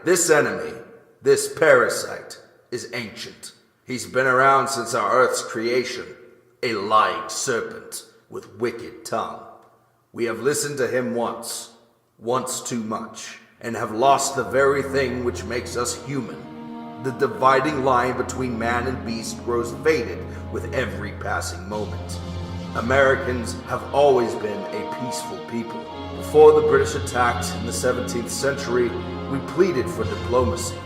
This enemy, this parasite, is ancient. He's been around since our Earth's creation, a lying serpent with wicked tongue. We have listened to him once too much, and have lost the very thing which makes us human. The dividing line between man and beast grows faded with every passing moment. Americans have always been a peaceful people. Before the British attacked in the 17th century, we pleaded for diplomacy,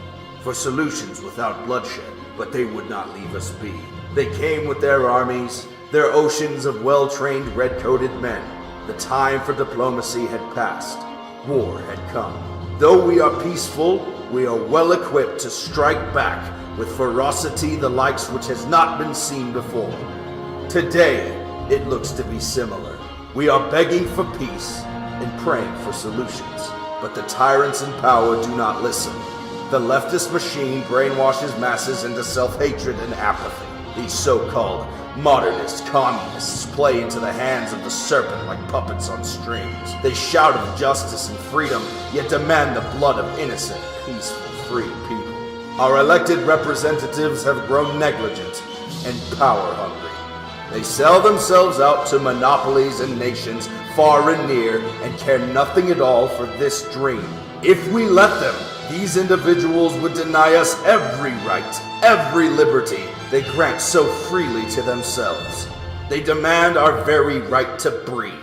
for solutions without bloodshed, but they would not leave us be. They came with their armies, their oceans of well-trained red-coated men. The time for diplomacy had passed. War had come. Though we are peaceful, we are well equipped to strike back with ferocity the likes which has not been seen before. Today, it looks to be similar. We are begging for peace and praying for solutions, but the tyrants in power do not listen. The leftist machine brainwashes masses into self-hatred and apathy. These so-called modernist communists play into the hands of the serpent like puppets on strings. They shout of justice and freedom, yet demand the blood of innocent, peaceful, free people. Our elected representatives have grown negligent and power-hungry. They sell themselves out to monopolies and nations far and near and care nothing at all for this dream. If we let them, these individuals would deny us every right, every liberty they grant so freely to themselves. They demand our very right to breathe.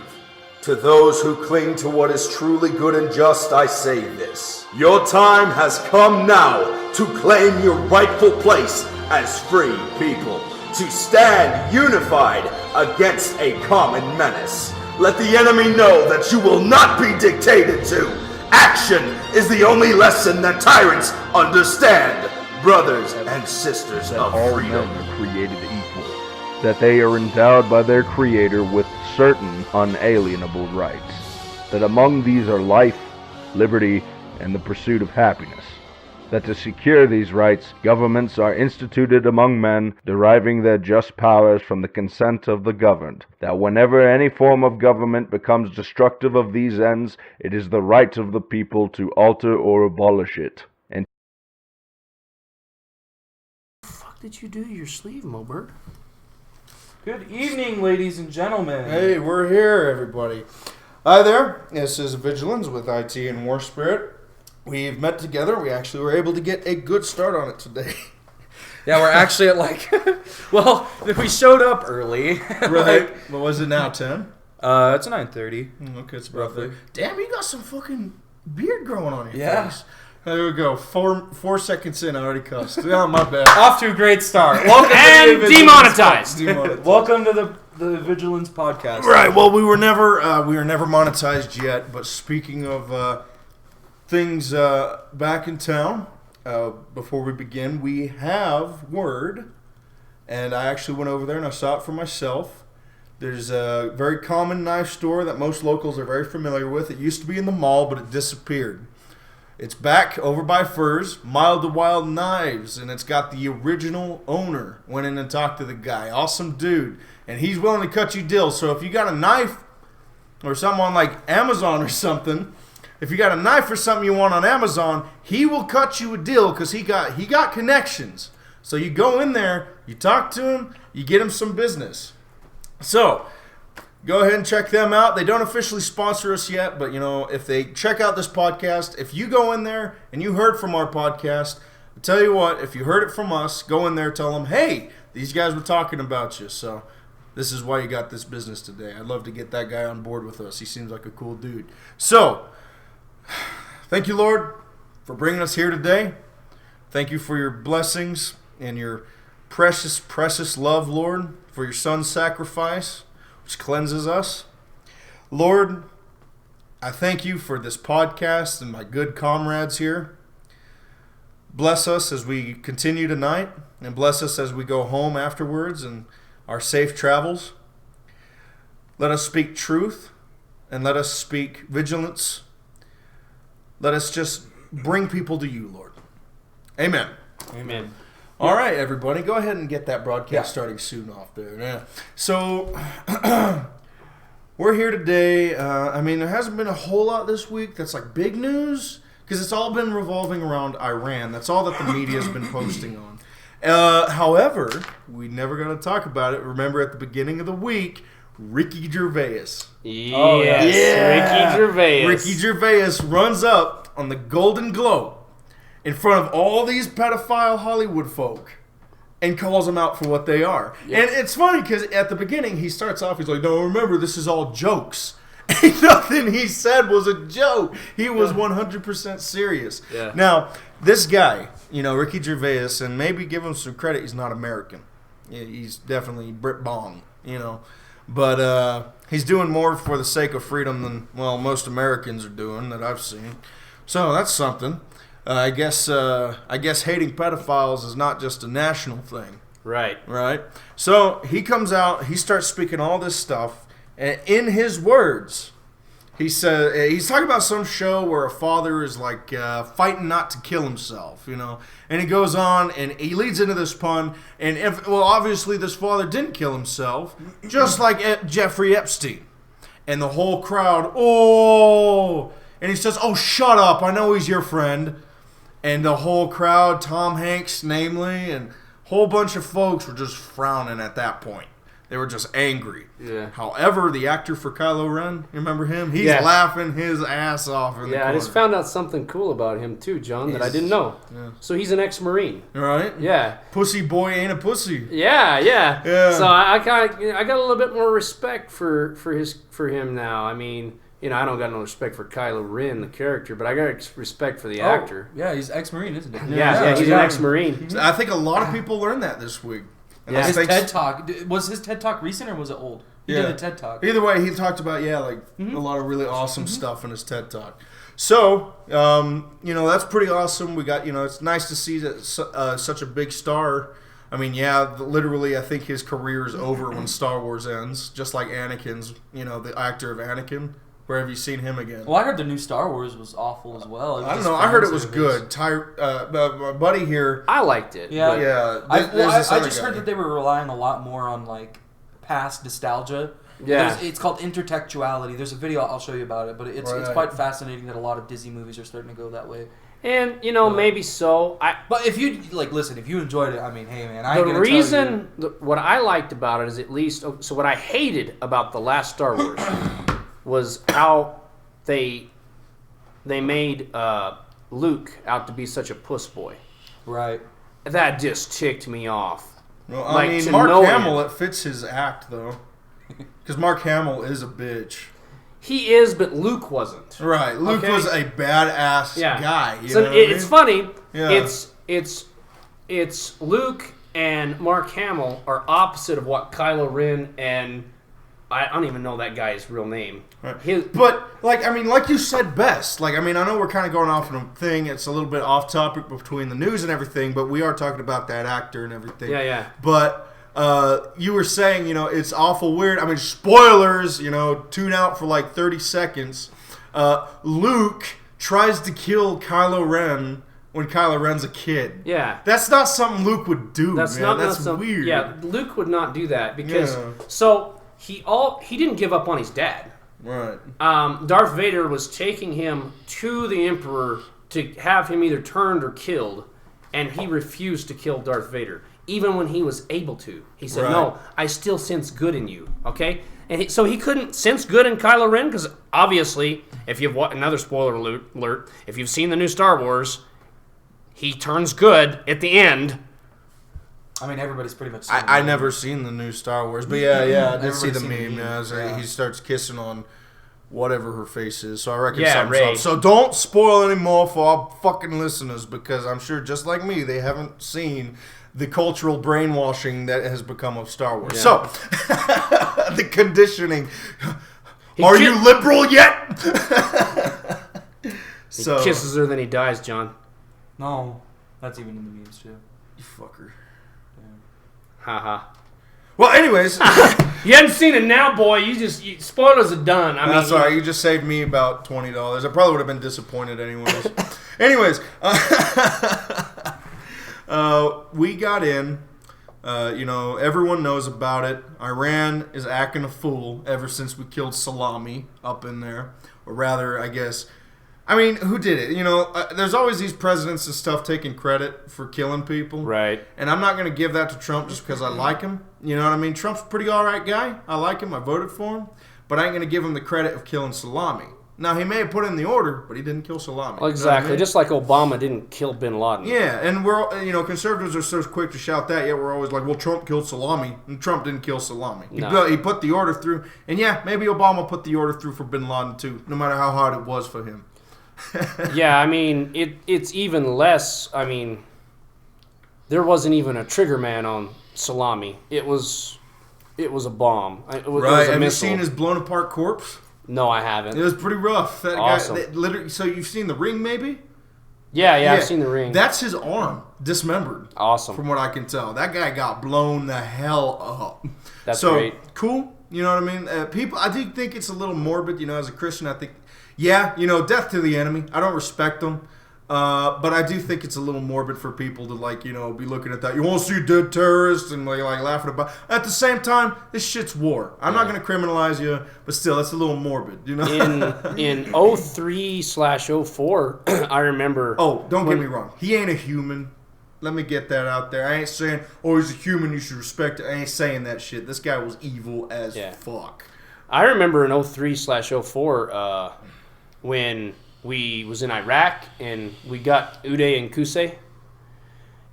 To those who cling to what is truly good and just, I say this. Your time has come now to claim your rightful place as free people, to stand unified against a common menace. Let the enemy know that you will not be dictated to. Action is the only lesson that tyrants understand. Brothers and sisters of freedom. All men are created equal, that they are endowed by their Creator with certain unalienable rights, that among these are life, liberty, and the pursuit of happiness, that to secure these rights, governments are instituted among men, deriving their just powers from the consent of the governed, that whenever any form of government becomes destructive of these ends, it is the right of the people to alter or abolish it. And Did you do to your sleeve, Mobert? Good evening, ladies and gentlemen. Hey, we're here, everybody. Hi there. This is Evigilans with IT and Warspirit. We've met together. We actually were able to get a good start on it today. Yeah, we're actually at well, we showed up early. Right. What was it now, 10? It's 9:30. Okay, it's roughly. roughly. Damn, you got some fucking beard growing on your Yeah. face. There we go. Four seconds in, I already cussed. Yeah, my bad. Off to a great start. Welcome And to the demonetized. Welcome to the Vigilance podcast. Right. Well, we were never monetized yet. But speaking of things back in town, before we begin, we have word, and I actually went over there and I saw it for myself. There's a very common knife store that most locals are very familiar with. It used to be in the mall, but it disappeared. It's back over by Furs, Mild to Wild Knives, and it's got the original owner. Went in and talked to the guy. Awesome dude. And he's willing to cut you deals. So if you got a knife or something on like Amazon or something, if you got a knife or something you want on Amazon, he will cut you a deal because he got connections. So you go in there, you talk to him, you get him some business. So go ahead and check them out. They don't officially sponsor us yet, but, you know, if they check out this podcast, if you go in there and you heard from our podcast, I'll tell you what, if you heard it from us, go in there, tell them, hey, these guys were talking about you, so this is why you got this business today. I'd love to get that guy on board with us. He seems like a cool dude. So, thank you, Lord, for bringing us here today. Thank you for your blessings and your precious, precious love, Lord, for your son's sacrifice, which cleanses us. Lord, I thank you for this podcast and my good comrades here. Bless us as we continue tonight, and bless us as we go home afterwards and our safe travels. Let us speak truth, and let us speak vigilance. Let us just bring people to you, Lord. Amen. Amen. All right, everybody, go ahead and get that broadcast starting soon off there. Yeah. So, we're here today. There hasn't been a whole lot this week that's like big news. because it's all been revolving around Iran. That's all that the media's been posting on. However, we never going to talk about it. Remember at the beginning of the week, Ricky Gervais. Yes, Ricky Gervais. Ricky Gervais runs up on the Golden Globe in front of all these pedophile Hollywood folk and calls them out for what they are. And it's funny because at the beginning he starts off, he's like, no, remember, this is all jokes. And nothing he said was a joke. He was 100% serious. Yeah. Now, this guy, Ricky Gervais, and maybe give him some credit, he's not American. He's definitely Brit Bong, But he's doing more for the sake of freedom than, well, most Americans are doing that I've seen. So that's something. I guess hating pedophiles is not just a national thing. Right. Right? So he comes out, he starts speaking all this stuff, and in his words, he said he's talking about some show where a father is like fighting not to kill himself, And he goes on and he leads into this pun, and obviously this father didn't kill himself, just like Jeffrey Epstein, and the whole crowd, oh, and he says, oh, shut up, I know he's your friend, and the whole crowd, Tom Hanks namely, and a whole bunch of folks were just frowning at that point. They were just angry. Yeah. However, the actor for Kylo Ren, you remember him? He's laughing his ass off in the corner. I just found out something cool about him too, John, that I didn't know. Yeah. So he's an ex-Marine. Right? Yeah. Pussy boy ain't a pussy. Yeah. So I got a little bit more respect for him now. I mean, I don't got no respect for Kylo Ren, the character, but I got respect for the actor. Yeah, he's ex-Marine, isn't he? Yeah, he's an ex-Marine. I think a lot of people learned that this week. Yeah. His TED Talk, was his TED Talk recent or was it old? He did a TED Talk. Either way, he talked about, a lot of really awesome stuff in his TED Talk. So, that's pretty awesome. We got, it's nice to see that such a big star. I mean, literally, I think his career is over when Star Wars ends, just like Anakin's, the actor of Anakin. Where have you seen him again? Well, I heard the new Star Wars was awful as well. I don't know. I heard it was good. My buddy here. I liked it. Yeah. I just heard that they were relying a lot more on like past nostalgia. Yeah. It's called intertextuality. There's a video I'll show you about it, but it's quite fascinating that a lot of Disney movies are starting to go that way. And maybe so. But if you listen, if you enjoyed it, I mean, hey man, what I liked about it is at least so what I hated about the last Star Wars was how they made Luke out to be such a puss boy. Right. That just ticked me off. Well, I mean, Mark Hamill, it fits his act, though. Because Mark Hamill is a bitch. He is, but Luke wasn't. Right. Luke was a badass guy. It's funny. Yeah. It's Luke and Mark Hamill are opposite of what Kylo Ren and... I don't even know that guy's real name. Right. But, like you said best. I know we're kind of going off on a thing. It's a little bit off topic between the news and everything, but we are talking about that actor and everything. Yeah. But you were saying, it's awful weird. I mean, spoilers, tune out for like 30 seconds. Luke tries to kill Kylo Ren when Kylo Ren's a kid. Yeah. That's not something Luke would do, man. That's weird. Yeah, Luke would not do that because... Yeah. So... He didn't give up on his dad. Right. Darth Vader was taking him to the Emperor to have him either turned or killed, and he refused to kill Darth Vader, even when he was able to. He said, "No, I still sense good in you." Okay, and so he couldn't sense good in Kylo Ren because obviously, if you've another spoiler alert, if you've seen the new Star Wars, he turns good at the end. I mean, everybody's pretty much seen it. I never seen the new Star Wars, but I did see the meme. He starts kissing on whatever her face is, so I reckon something's up. So don't spoil any more for our fucking listeners, because I'm sure, just like me, they haven't seen the cultural brainwashing that has become of Star Wars. Yeah. So, the conditioning. Are you liberal yet? He kisses her, then he dies, John. No, that's even in the memes, too. You fucker. Haha. Well, anyways. You haven't seen it now, boy. Spoilers are done. That's all right. You just saved me about $20. I probably would have been disappointed anyways. Anyways. We got in. Everyone knows about it. Iran is acting a fool ever since we killed Salami up in there. Or rather, I guess I mean, who did it? You know, there's always these presidents and stuff taking credit for killing people. Right. And I'm not going to give that to Trump just because I like him. You know what I mean? Trump's a pretty all right guy. I like him. I voted for him. But I ain't going to give him the credit of killing Salami. Now, he may have put in the order, but he didn't kill Salami. Well, exactly. You know what I mean? Just like Obama didn't kill bin Laden. Yeah, and we're, you know, conservatives are so quick to shout that, yet we're always like, well, Trump killed Salami, and Trump didn't kill Salami. No. He put the order through, and yeah, maybe Obama put the order through for bin Laden too, no matter how hard it was for him. Yeah, I mean, it's even less. I mean, there wasn't even a trigger man on Salami. It was a bomb. It was Right, a have missile. you seen his blown apart corpse? No, I haven't. It was pretty rough. That Awesome. guy, literally. So you've seen The Ring, maybe? Yeah, I've seen The Ring. That's his arm, dismembered. Awesome. From what I can tell, that guy got blown the hell up. That's so, great. Cool. You know what I mean? People, I do think it's a little morbid. You know, as a Christian, I think, yeah, you know, death to the enemy. I don't respect them. But I do think it's a little morbid for people to, like, you know, be looking at that. You want to see dead terrorists and like laughing about. At the same time, this shit's war. I'm not going to criminalize you, but still, that's a little morbid. You know. In 03/04, I remember. Oh, don't get me wrong. He ain't a human. Let me get that out there. I ain't saying, oh, he's a human, you should respect it. I ain't saying that shit. This guy was evil as fuck. I remember in 03/04 when we was in Iraq and we got Uday and Qusay.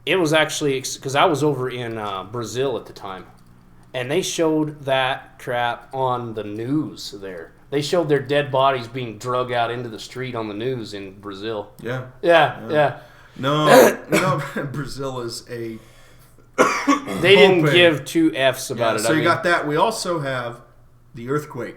It was actually because I was over in Brazil at the time, and they showed that crap on the news there. They showed their dead bodies being drug out into the street on the news in Brazil. Yeah. Yeah. No, Brazil is a... They didn't give two Fs about it. So you got that. We also have the earthquake.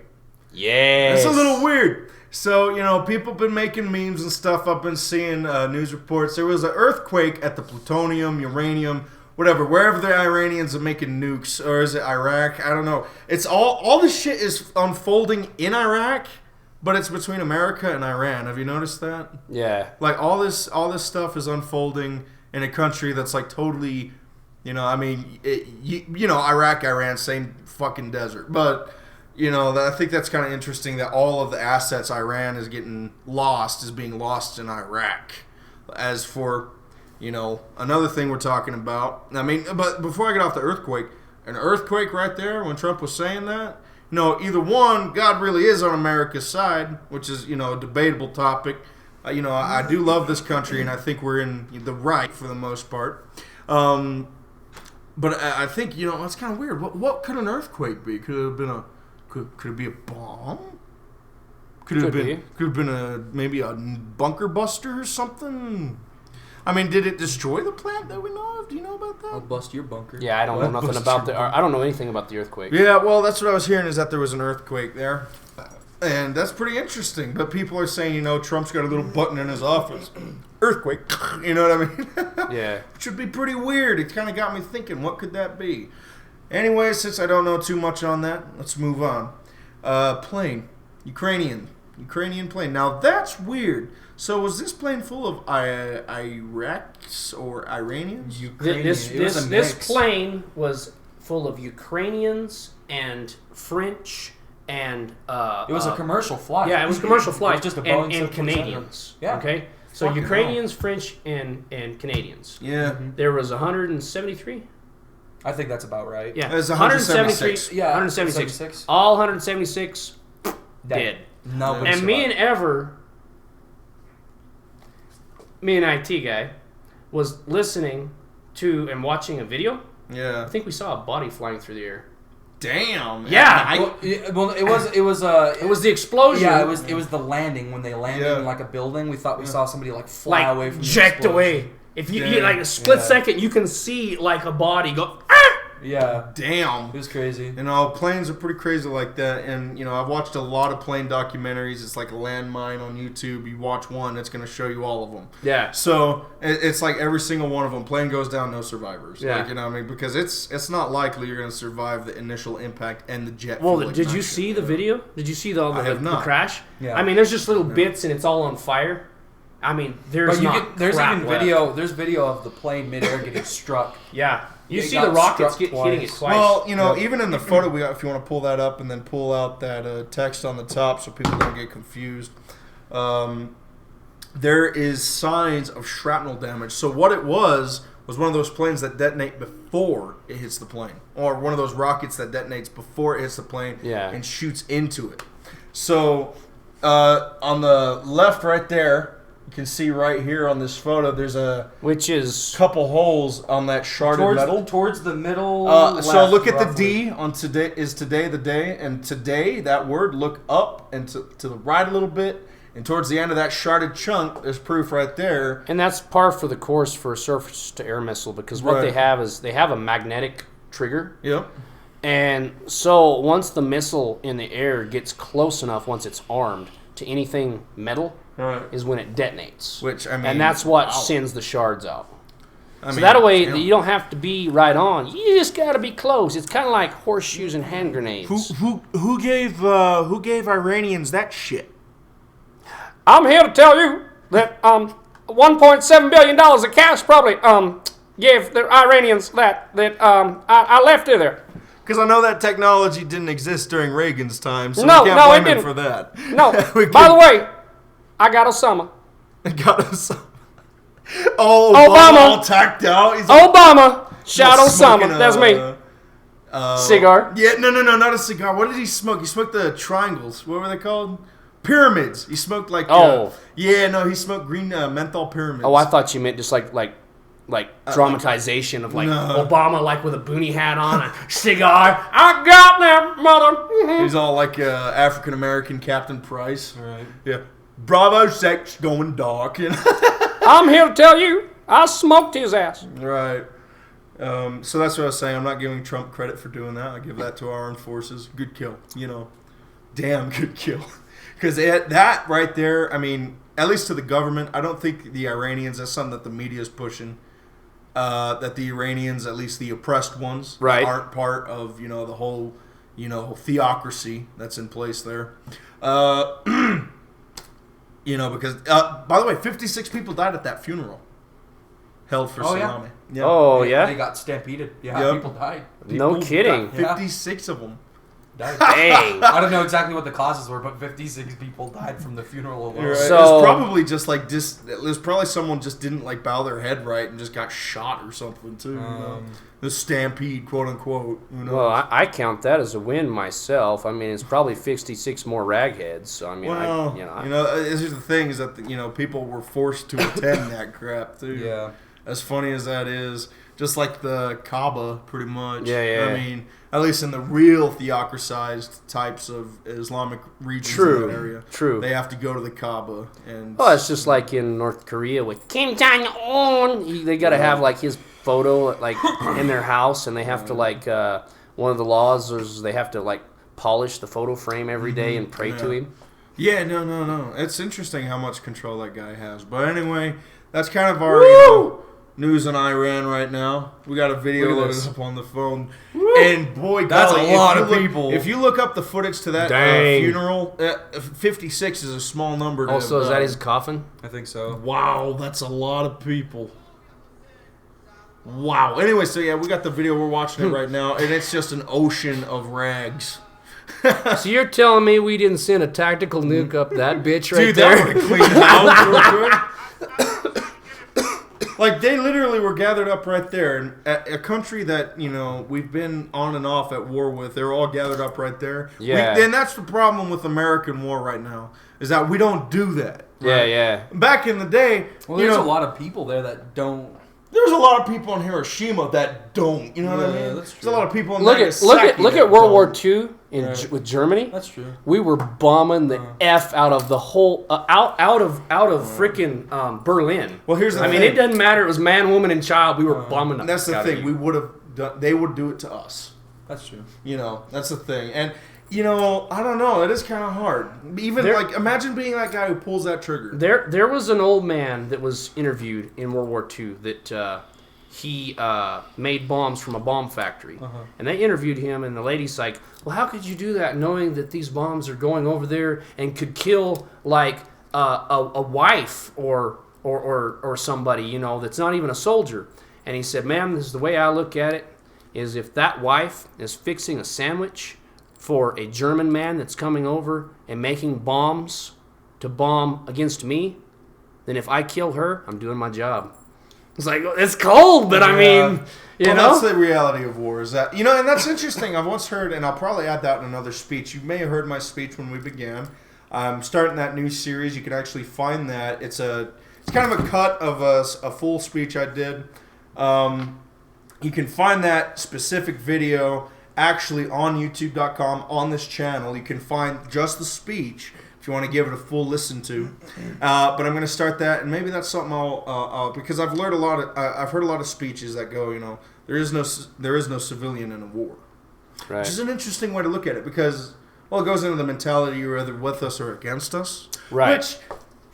Yes. It's a little weird. So, you know, people have been making memes and stuff. I've been seeing news reports. There was an earthquake at the plutonium, uranium, whatever, wherever the Iranians are making nukes. Or is it Iraq? I don't know. It's all this shit is unfolding in Iraq, but it's between America and Iran. Have you noticed that? Yeah. Like, all this stuff is unfolding in a country that's, like, totally, you know, I mean, you know, Iraq, Iran, same fucking desert. But... You know, I think that's kind of interesting that all of the assets Iran is getting lost is being lost in Iraq. As for, you know, another thing we're talking about, I mean, but before I get off the earthquake, an earthquake right there when Trump was saying that, you know, either one, God really is on America's side, which is, you know, a debatable topic. You know, I do love this country and I think we're in the right for the most part. But I think, you know, it's kind of weird. What could an earthquake be? Could it have been a... Could it be a bomb? Could have been maybe a bunker buster or something? I mean, did it destroy the plant that we know of? Do you know about that? I'll bust your bunker. Yeah, I don't know nothing about I don't know anything about the earthquake. Yeah, well, that's what I was hearing is that there was an earthquake there. And that's pretty interesting. But people are saying, you know, Trump's got a little button in his office. Earthquake. You know what I mean? Yeah. Which would be pretty weird. It kind of got me thinking, what could that be? Anyway, since I don't know too much on that, let's move on. Plane. Ukrainian plane. Now, that's weird. So, was this plane full of Iraqs or Iranians? This plane was full of Ukrainians and French and... it was a commercial flight. Yeah, it was a commercial flight. It was just a Boeing and 747. Canadians. Yeah. Okay? So, Fucking Ukrainians, French, and Canadians. Yeah. There was 173... I think that's about right. Yeah, It was 176. Yeah, 176. 76. All 176 dead. Nobody And me and survived. me and IT guy, was listening to and watching a video. Yeah. I think we saw a body flying through the air. Damn. Yeah. It was It was the explosion. Yeah, it was the landing when they landed in like a building. We thought we saw somebody like fly away from the eject explosion. away. If you like a split second, you can see like a body go. Yeah. Damn. It was crazy. You know, planes are pretty crazy like that. And, you know, I've watched a lot of plane documentaries. It's like a landmine on YouTube. You watch one, it's going to show you all of them. Yeah. So, it's like every single one of them. Plane goes down, no survivors. Yeah. Like, you know what I mean? Because it's not likely you're going to survive the initial impact and the jet Well, fuel did you ignition. see the video? Did you see the have not. crash? Yeah. I mean, there's just little bits and it's all on fire. I mean, there's There's crap even left. video. There's video of the plane midair getting struck. Yeah. You It see got the rockets struck hitting it twice. twice. Well, you know, even in the photo we got, if you want to pull that up and then pull out that text on the top so people don't get confused. there is signs of shrapnel damage. So what it was one of those planes that detonate before it hits the plane, or one of those rockets that detonates before it hits the plane and shoots into it. So on the left right there, you can see right here on this photo, there's a couple holes on that sharded metal. Towards the middle so look at roughly. the D on today, is today the day, and today, that word, look up and to the right a little bit, and towards the end of that sharded chunk, there's proof right there. And that's par for the course for a surface-to-air missile, because what they have is they have a magnetic trigger. Yep. And so once the missile in the air gets close enough, once it's armed, to anything metal, is when it detonates. Which, I mean, and that's what sends the shards out. So that way, you don't have to be right on. You just got to be close. It's kind of like horseshoes and hand grenades. Who gave Iranians that shit? I'm here to tell you that $1.7 billion of cash probably gave the Iranians that I left it there. Because I know that technology didn't exist during Reagan's time, so No, we can't no, blame it him didn't. for that. No. By the way, I got Osama. Oh, Obama all tacked out. He's Obama shot smoking Osama. That's me. Cigar. Yeah, no, not a cigar. What did he smoke? He smoked the triangles. What were they called? Pyramids. He smoked like. He smoked green menthol pyramids. Oh, I thought you meant just like dramatization of Obama like with a boonie hat on, a cigar. I got them, mother. Mm-hmm. He's all like African American Captain Price. Right. Yeah. Bravo 6 going dark. I'm here to tell you, I smoked his ass. Right. So that's what I was saying. I'm not giving Trump credit for doing that. I give that to our armed forces. Good kill. Damn good kill. Because that right there, I mean, at least to the government, I don't think the Iranians, that's something that the media is pushing, that the Iranians, at least the oppressed ones, aren't part of, the whole, theocracy that's in place there. Because, by the way, 56 people died at that funeral held for Salami. Yeah. Oh, yeah? They got stampeded. Yeah, people died. No kidding. 56 of them. Died. Dang. I don't know exactly what the causes were, but 56 people died from the funeral alone. Right. So, it was probably just like it was probably someone just didn't bow their head right and just got shot or something too. The stampede, quote unquote. Well, I count that as a win myself. I mean, it's probably 56 more ragheads. So I mean, this is the thing is that people were forced to attend that crap too. Yeah. As funny as that is, just like the Kaaba, pretty much. Yeah. I mean, at least in the real theocratized types of Islamic regions in that area. True. They have to go to the Kaaba. Well, it's just like in North Korea with Kim Jong-un. They got to have his photo in their house, and they have to one of the laws is they have to polish the photo frame every day and pray to him. Yeah, no. It's interesting how much control that guy has. But anyway, that's kind of our news in Iran right now. We got a video loaded up on the phone. Woo! And boy, that's a lot of people. If you look up the footage to that funeral, 56 is a small number. Also, is that his coffin? I think so. Wow, that's a lot of people. Wow. Anyway, so yeah, we got the video. We're watching it right now, and it's just an ocean of rags. So you're telling me we didn't send a tactical nuke up that bitch right there? That would have cleaned house real quick. They literally were gathered up right there. And a country that, we've been on and off at war with, they're all gathered up right there. Yeah. And that's the problem with American war right now, is that we don't do that. Right? Yeah. Back in the day, there's a lot of people there that don't. There's a lot of people in Hiroshima that don't. You know what I mean? That's true. There's a lot of people in Look at World War II with Germany. That's true. We were bombing the F out of the whole out of freaking Berlin. Well, here's the thing. I mean, it doesn't matter. It was man, woman, and child. We were bombing them. That's the thing. We would have done. They would do it to us. That's true. That's the thing. And I don't know. It is kind of hard. Even imagine being that guy who pulls that trigger. There was an old man that was interviewed in World War II that he made bombs from a bomb factory, and they interviewed him, and the lady's like, "Well, how could you do that, knowing that these bombs are going over there and could kill a wife or somebody that's not even a soldier?" And he said, "Ma'am, this is the way I look at it: is if that wife is fixing a sandwich for a German man that's coming over and making bombs to bomb against me, then if I kill her, I'm doing my job. It's like, it's cold, but I mean, you know? That's the reality of war. Is that, and that's interesting. I've once heard, and I'll probably add that in another speech. You may have heard my speech when we began. I'm starting that new series. You can actually find that. It's kind of a cut of a full speech I did. You can find that specific video actually on YouTube.com on this channel. You can find just the speech if you want to give it a full listen to. But I'm going to start that, and maybe that's something I'll because I've learned I've heard a lot of speeches that go, there is no civilian in a war, Right. which is an interesting way to look at it because, well, it goes into the mentality you're either with us or against us. Right. Which,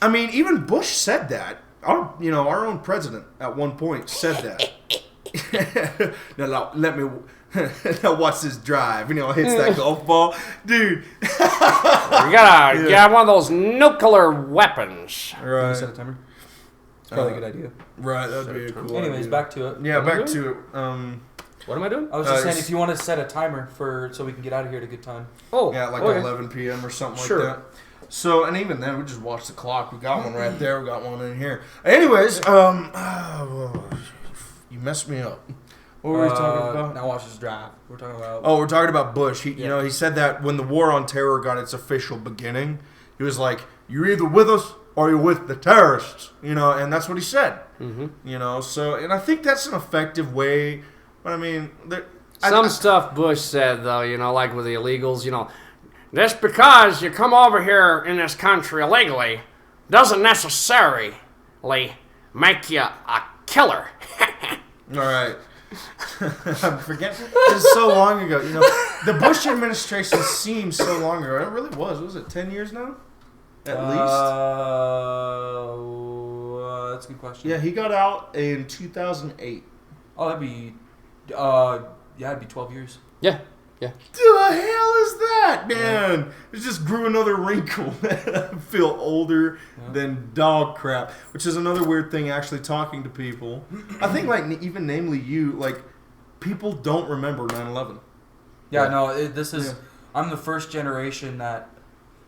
I mean, even Bush said that. Our own president at one point said that. Now let me. Now watch this drive. Hits that golf ball, dude. You gotta get one of those nuclear weapons. Can we Right. set a timer? It's probably a good idea. Right. That'd be a cool. Anyways, idea. back to it. Yeah, What am I back to it. What am I doing? I was just saying, it's- if you want to set a timer so we can get out of here at a good time. Oh, Yeah, like okay. 11 p.m. or something Sure. like that. So, and even then, we just watch the clock. We got one right there. We got one in here. Anyways, you messed me up. What were we talking about? Now watch this drive. We're talking about. Oh, we're talking about Bush. He, Yeah. he said that when the war on terror got its official beginning, he was like, "You're either with us or you're with the terrorists." And that's what he said. Mm-hmm. So, and I think that's an effective way. But I mean, Some stuff Bush said, though, like with the illegals, just because you come over here in this country illegally doesn't necessarily make you a killer. All right. I'm forgetting. It's so long ago. The Bush administration seems so long ago. It really was. Was it 10 years now? At least. That's a good question. Yeah, he got out in 2008. Oh, that'd be. It'd be 12 years. Yeah, yeah. The hell is that, man? It just grew another wrinkle. I feel older than dog crap, which is another weird thing. Actually, talking to people, I think, even namely you, people don't remember 9/11. Yeah, no, this is. Yeah. I'm the first generation that.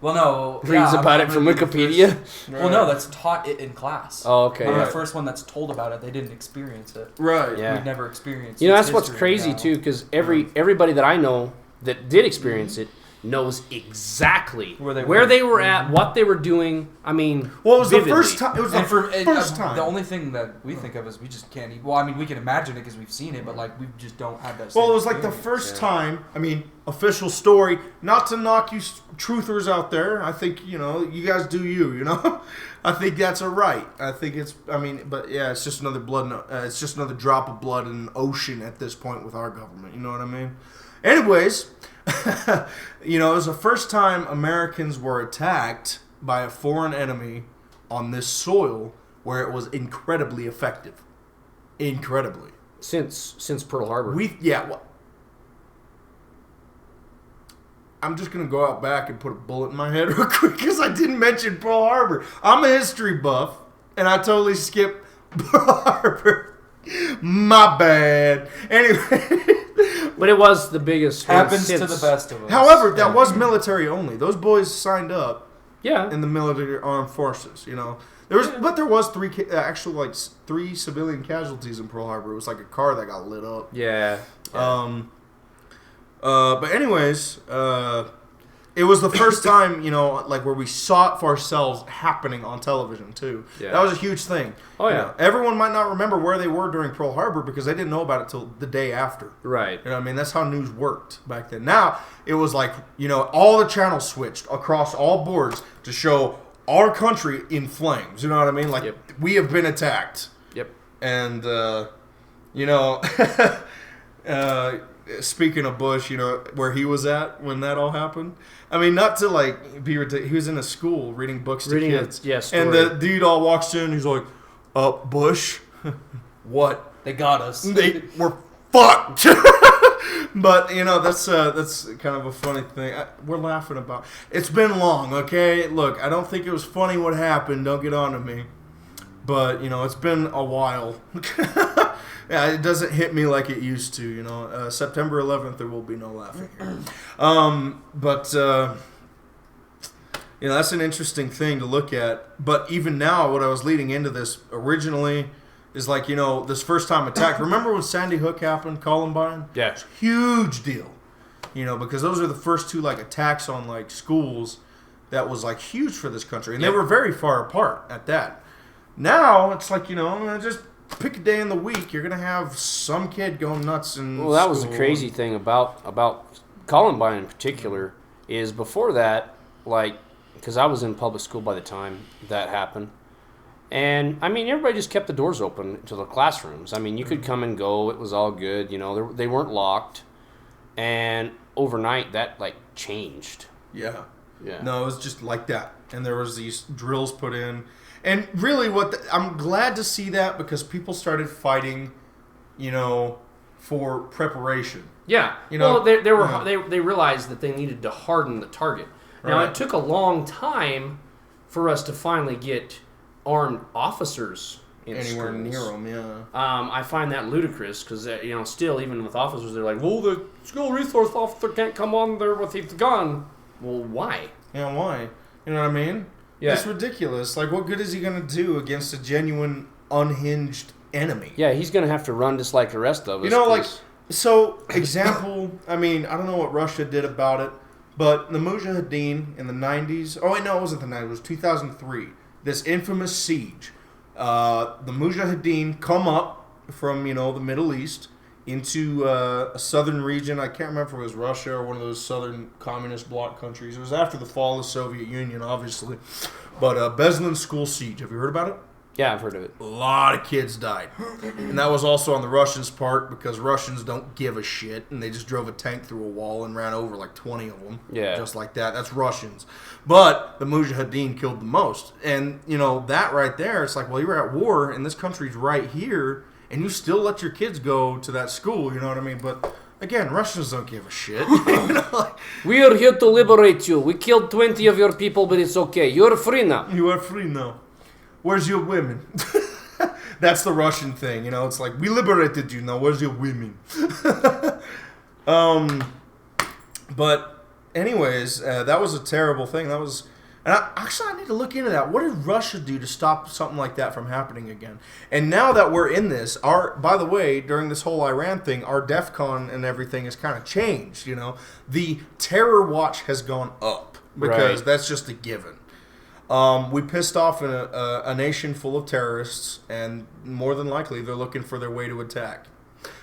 Well, no. Reads about it from Wikipedia. Well, no, that's taught it in class. Oh, okay. I'm Yeah. the first one that's told about it. They didn't experience it. Right. Yeah. We've never experienced it. That's what's crazy, too, because everybody that I know that did experience it knows exactly where they were at, what they were doing. I mean, Well, it was vividly. the first time. It was the first time. The only thing that we think of is we just can't. Well, I mean, we can imagine it because we've seen it, but we just don't have that. Well, same it was like the experience. first time. I mean, official story. Not to knock you truthers out there. I think you guys do you. I think that's a right. I think it's. I mean, but yeah, it's just another it's just another drop of blood in an ocean at this point with our government. You know what I mean? Anyways, it was the first time Americans were attacked by a foreign enemy on this soil where it was incredibly effective. Incredibly. Since Pearl Harbor. I'm just going to go out back and put a bullet in my head real quick because I didn't mention Pearl Harbor. I'm a history buff, and I totally skipped Pearl Harbor. My bad. Anyway. But it was the biggest. Happens to the best of us. However, that was military only. Those boys signed up Yeah. in the military armed forces, There was three civilian casualties in Pearl Harbor. It was like a car that got lit up. Yeah. But anyways, it was the first time, where we saw it for ourselves happening on television too. Yeah. That was a huge thing. Oh, yeah. Everyone might not remember where they were during Pearl Harbor because they didn't know about it till the day after. Right. You know what I mean? That's how news worked back then. Now, it was like, all the channels switched across all boards to show our country in flames. You know what I mean? Like, Yep. we have been attacked. Yep. And, speaking of Bush, where he was at when that all happened. I mean, not to be ridiculous. He was in a school reading books to kids. story. And the dude all walks in. He's like, Bush, what? They got us. They were fucked. But that's kind of a funny thing. We're laughing about. It's been long, okay? Look, I don't think it was funny what happened. Don't get on to me. But it's been a while. Yeah, it doesn't hit me like it used to. September 11th, there will be no laughing here. that's an interesting thing to look at. But even now, what I was leading into this originally is like, this first time attack. Remember when Sandy Hook happened, Columbine? Yeah. Huge deal. Because those are the first two, like, attacks on, like, schools that was, like, huge for this country. And they were very far apart at that. Now, it's like, just pick a day in the week. You're going to have some kid going nuts in Well, that was the school. crazy thing about Columbine in particular is before that, like, because I was in public school by the time that happened. And, I mean, everybody just kept the doors open to the classrooms. I mean, you could come and go. It was all good. They weren't locked. And overnight, that, like, changed. Yeah. Yeah. No, it was just like that. And there was these drills put in. And really, I'm glad to see that because people started fighting, for preparation. Yeah. Well, they realized that they needed to harden the target. Now, it took a long time for us to finally get armed officers in anywhere schools. near them, yeah. I find that ludicrous because, still, even with officers, they're like, well, the school resource officer can't come on there with his gun. Well, why? Yeah, why? You know what I mean? Yeah. It's ridiculous. Like, what good is he going to do against a genuine, unhinged enemy? Yeah, he's going to have to run just like the rest of us. So, example, I mean, I don't know what Russia did about it, but the Mujahideen in the 90s, oh, wait, no, it wasn't the 90s, it was 2003, this infamous siege. The Mujahideen come up from, the Middle East into a southern region. I can't remember if it was Russia or one of those southern communist bloc countries. It was after the fall of the Soviet Union, obviously. But Beslan school siege. Have you heard about it? Yeah, I've heard of it. A lot of kids died. And that was also on the Russians' part because Russians don't give a shit. And they just drove a tank through a wall and ran over like 20 of them. Yeah. Just like that. That's Russians. But the Mujahideen killed the most. And, that right there, it's like, well, you're at war and this country's right here. And you still let your kids go to that school, you know what I mean? But, again, Russians don't give a shit. We are here to liberate you. We killed 20 of your people, but it's okay. You're free now. You are free now. Where's your women? That's the Russian thing, It's like, we liberated you, now where's your women? But, anyways, that was a terrible thing. That was... And I need to look into that. What did Russia do to stop something like that from happening again? And now that we're in this, by the way, during this whole Iran thing, our DEFCON and everything has kind of changed, The terror watch has gone up because that's just a given. We pissed off a nation full of terrorists, and more than likely they're looking for their way to attack.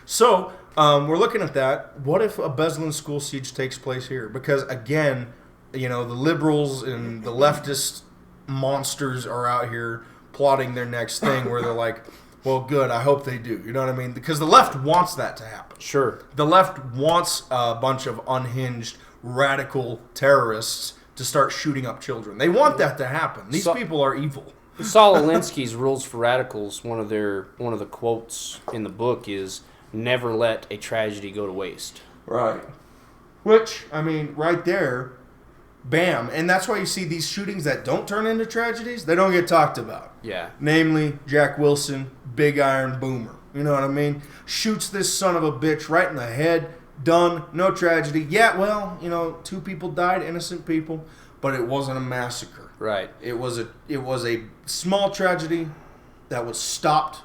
So, we're looking at that. What if a Beslan school siege takes place here? Because, again... the liberals and the leftist monsters are out here plotting their next thing where they're like, well, good, I hope they do. You know what I mean? Because the left wants that to happen. Sure. The left wants a bunch of unhinged, radical terrorists to start shooting up children. They want that to happen. These people are evil. Saul Alinsky's Rules for Radicals, one of the quotes in the book is, never let a tragedy go to waste. Right. Which, I mean, right there... Bam. And that's why you see these shootings that don't turn into tragedies, they don't get talked about. Yeah. Namely, Jack Wilson, Big Iron Boomer. You know what I mean? Shoots this son of a bitch right in the head. Done. No tragedy. Yeah, well, 2 people died, innocent people, but it wasn't a massacre. Right. It was a small tragedy that was stopped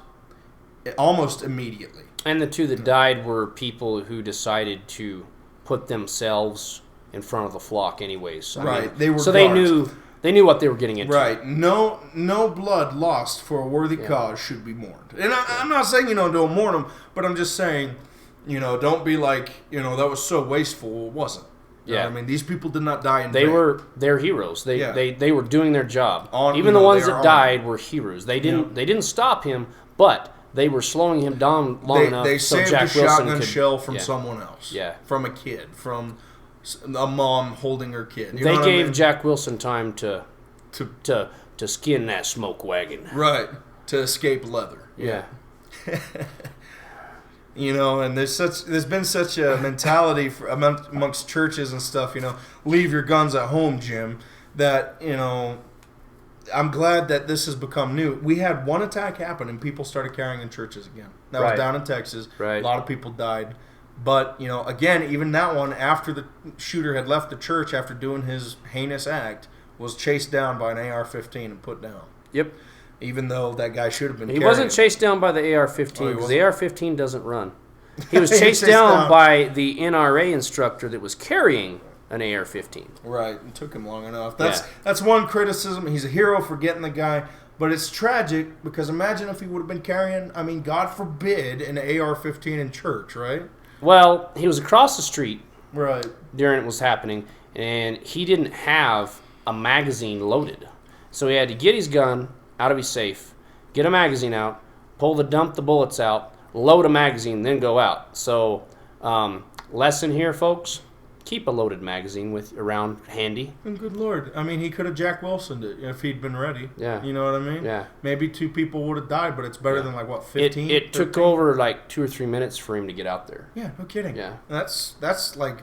almost immediately. And the 2 that died were people who decided to put themselves in front of the flock anyways. Right. They were so guards. they knew what they were getting into. Right. No blood lost for a worthy cause should be mourned. And I'm not saying, don't mourn them, but I'm just saying, don't be like, that was so wasteful. It wasn't. You know what I mean, these people did not die in vain. They're heroes. They were doing their job. Even the the ones that died were heroes. They didn't stop him, but they were slowing him down long enough so saved Jack a Wilson shotgun could shell from someone else. Yeah. From a kid. From a mom holding her kid. They gave Jack Wilson time to skin that smoke wagon. Right. To escape leather. Yeah. And there's been such a mentality amongst churches and stuff, leave your guns at home, Jim, that, I'm glad that this has become new. We had one attack happen and people started carrying in churches again. That was down in Texas. Right. A lot of people died. But, again, even that one, after the shooter had left the church after doing his heinous act, was chased down by an AR-15 and put down. Yep. Even though that guy should have been He carrying. wasn't chased down by the AR-15 Oh, he because the AR-15 doesn't run. He was He chased chased down down. by the NRA instructor that was carrying an AR-15. Right, it took him long enough. That's one criticism. He's a hero for getting the guy, but it's tragic because imagine if he would have been carrying, I mean, God forbid, an AR-15 in church, right? Well, he was across the street Right. during it was happening, and he didn't have a magazine loaded. So he had to get his gun out of his safe, get a magazine out, dump the bullets out, load a magazine, then go out. So, lesson here, folks, keep a loaded magazine around handy. And good Lord. I mean, he could have Jack Wilsoned it if he'd been ready. Yeah. You know what I mean? Yeah. Maybe 2 people would have died, but it's better than 15? It took 13? over 2 or 3 minutes for him to get out there. Yeah, no kidding. Yeah. That's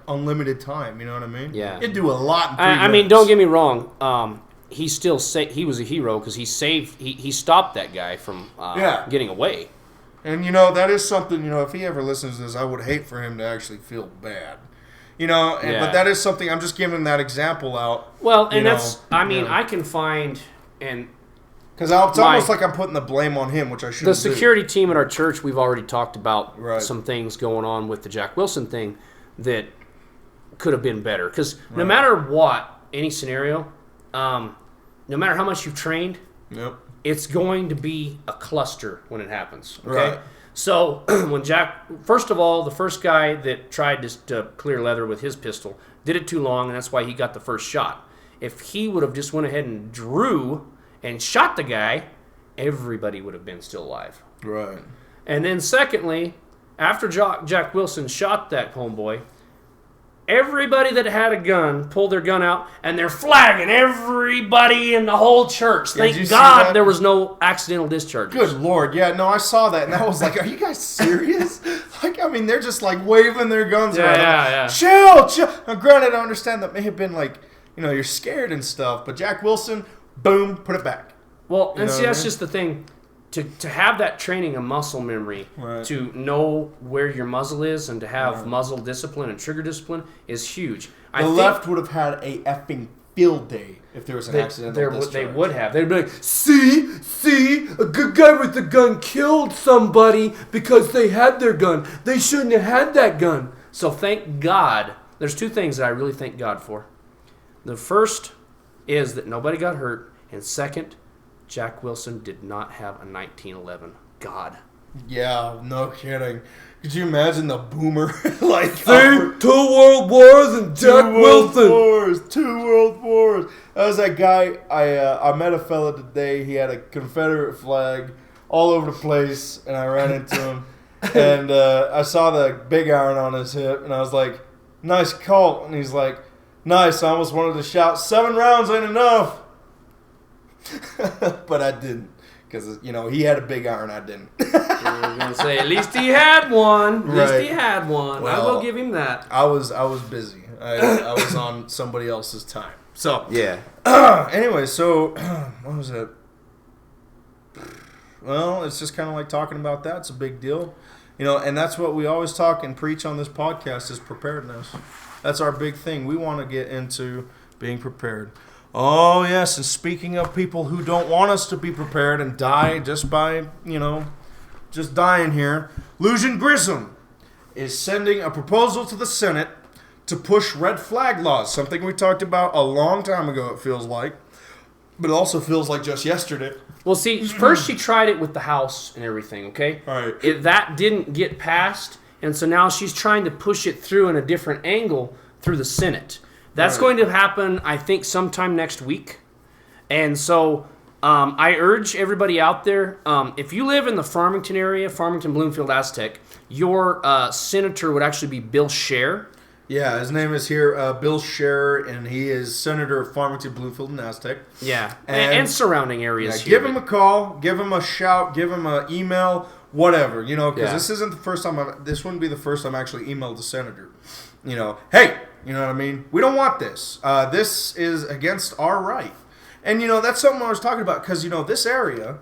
unlimited time, you know what I mean? Yeah. It'd do a lot in 3 I mean, minutes. don't get me wrong. He still he was a hero because he stopped that guy from getting away. And, that is something, if he ever listens to this, I would hate for him to actually feel bad. But that is something, I'm just giving that example out. Well, and I can find, and because it's almost like I'm putting the blame on him, which I shouldn't the security team at our church, we've already talked about Right. some things going on with the Jack Wilson thing that could have been better. Because no matter what, any scenario, no matter how much you've trained, Yep. it's going to be a cluster when it happens. Okay? Right. So when first of all, the first guy that tried to clear leather with his pistol did it too long, and that's why he got the first shot. If he would have just went ahead and drew and shot the guy, everybody would have been still alive. Right. And then secondly, after Jack Wilson shot that homeboy, everybody that had a gun pulled their gun out, and they're flagging everybody in the whole church. Yeah, did you Thank see God that? there was no accidental discharges. Good Lord. Yeah, no, I saw that, and I was like, are you guys serious? They're just waving their guns around. Yeah. Chill. Now, granted, I understand that may have been you're scared and stuff, but Jack Wilson, boom, put it back. Well, and know see, what I that's mean? just the thing. To have that training of muscle memory, Right. to know where your muzzle is, and to have muzzle discipline and trigger discipline is huge. The left would have had a effing field day if there was an accidental discharge. They would have. They'd be like, see, a good guy with a gun killed somebody because they had their gun. They shouldn't have had that gun. So thank God. There's 2 things that I really thank God for. The first is that nobody got hurt, and second, Jack Wilson did not have a 1911. God. Yeah, no kidding. Could you imagine the boomer? 2 world wars and Jack Wilson. 2 world wars. That was that guy. I met a fella today. He had a Confederate flag all over the place, and I ran into him. And I saw the big iron on his hip, and I was like, nice Colt. And he's like, nice. I almost wanted to shout, 7 rounds ain't enough. But I didn't. Because, he had a big iron, I didn't. I was going to say, at least he had one. At least Right. he had one. I Well, will give him that. I was busy. I was on somebody else's time. So, Yeah. anyway, so, what was it? Well, it's just kind of like talking about that. It's a big deal. And that's what we always talk and preach on this podcast is preparedness. That's our big thing. We want to get into being prepared. Oh, yes, and speaking of people who don't want us to be prepared and die just by, just dying here, Lujan Grisham is sending a proposal to the Senate to push red flag laws, something we talked about a long time ago, it feels like, but it also feels like just yesterday. Well, see, first she tried it with the House and everything, okay? All right. That didn't get passed, and so now she's trying to push it through in a different angle through the Senate. That's Right. going to happen, I think, sometime next week. And so I urge everybody out there, if you live in the Farmington area, Farmington, Bloomfield, Aztec, your senator would actually be Bill Scher. Yeah, his name is here, Bill Scher, and he is Senator of Farmington, Bloomfield, and Aztec. Yeah, And- and surrounding areas Yeah, here. give him a call, give him a shout, give him an email, whatever, because Yeah. this isn't the first time, this wouldn't be the first time I actually emailed the senator. Hey, you know what I mean? We don't want this. This is against our right. And, that's something I was talking about because, this area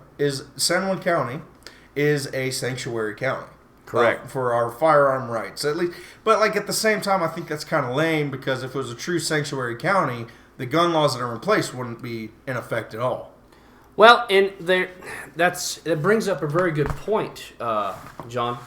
San Juan County is a sanctuary county. Correct. For our firearm rights, at least. But, at the same time, I think that's kind of lame because if it was a true sanctuary county, the gun laws that are in place wouldn't be in effect at all. Well, and that brings up a very good point, John.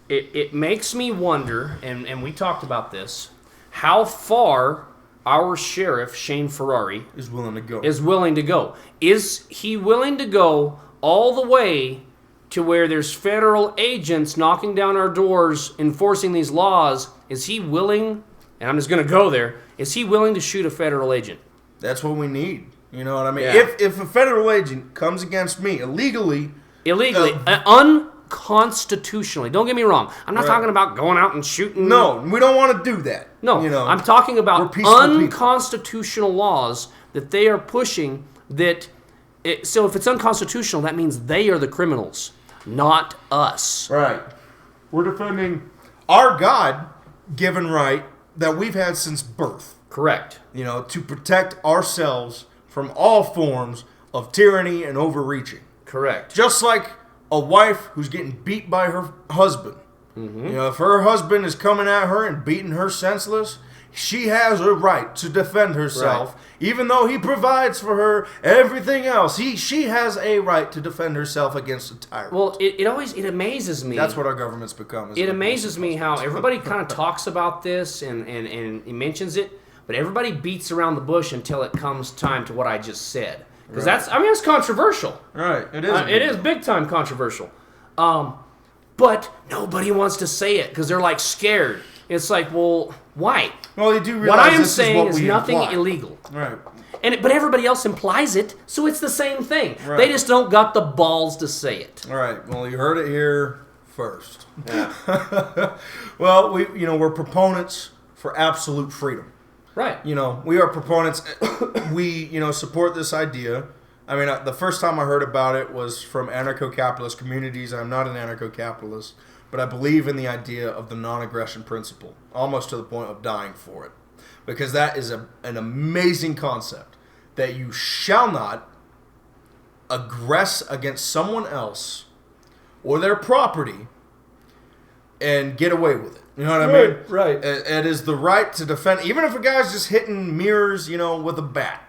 It makes me wonder, and we talked about this, how far our sheriff, Shane Ferrari, Is willing to go. is willing to go. Is he willing to go all the way to where there's federal agents knocking down our doors, enforcing these laws? Is he willing, and I'm just going to go there, is he willing to shoot a federal agent? That's what we need. You know what I mean? Yeah. If a federal agent comes against me illegally, unconstitutionally. Don't get me wrong. I'm not Right. talking about going out and shooting. no, we don't want to do that. No, you know, I'm talking we're about peaceful people. unconstitutional laws that they are pushing. So if it's unconstitutional, that means they are the criminals, not us. Right. We're defending our God-given right that we've had since birth. Correct. You know, to protect ourselves from all forms of tyranny and overreaching. Correct. Just like a wife who's getting beat by her husband. Mm-hmm. You know, if her husband is coming at her and beating her senseless, she has a right to defend herself. Right. Even though he provides for her everything else, she has a right to defend herself against a tyrant. Well, it amazes me. That's what our government's become. It amazes me how everybody kind of talks about this and mentions it, but everybody beats around the bush until it comes time to what I just said. Because it's controversial. Right, it is. It is big time controversial. But nobody wants to say it because they're like scared. It's like, well, why? Well, you do realize What I am this saying is, is what we nothing imply. illegal. Right. But everybody else implies it, so it's the same thing. Right. They just don't got the balls to say it. All right. Well, you heard it here first. Yeah. Well, we're proponents for absolute freedom. Right. You know, we are proponents. We, support this idea. I mean, the first time I heard about it was from anarcho-capitalist communities. I'm not an anarcho-capitalist, but I believe in the idea of the non-aggression principle, almost to the point of dying for it. Because that is an amazing concept, that you shall not aggress against someone else or their property and get away with it. You know what I mean? Right. It is the right to defend, even if a guy's just hitting mirrors, with a bat.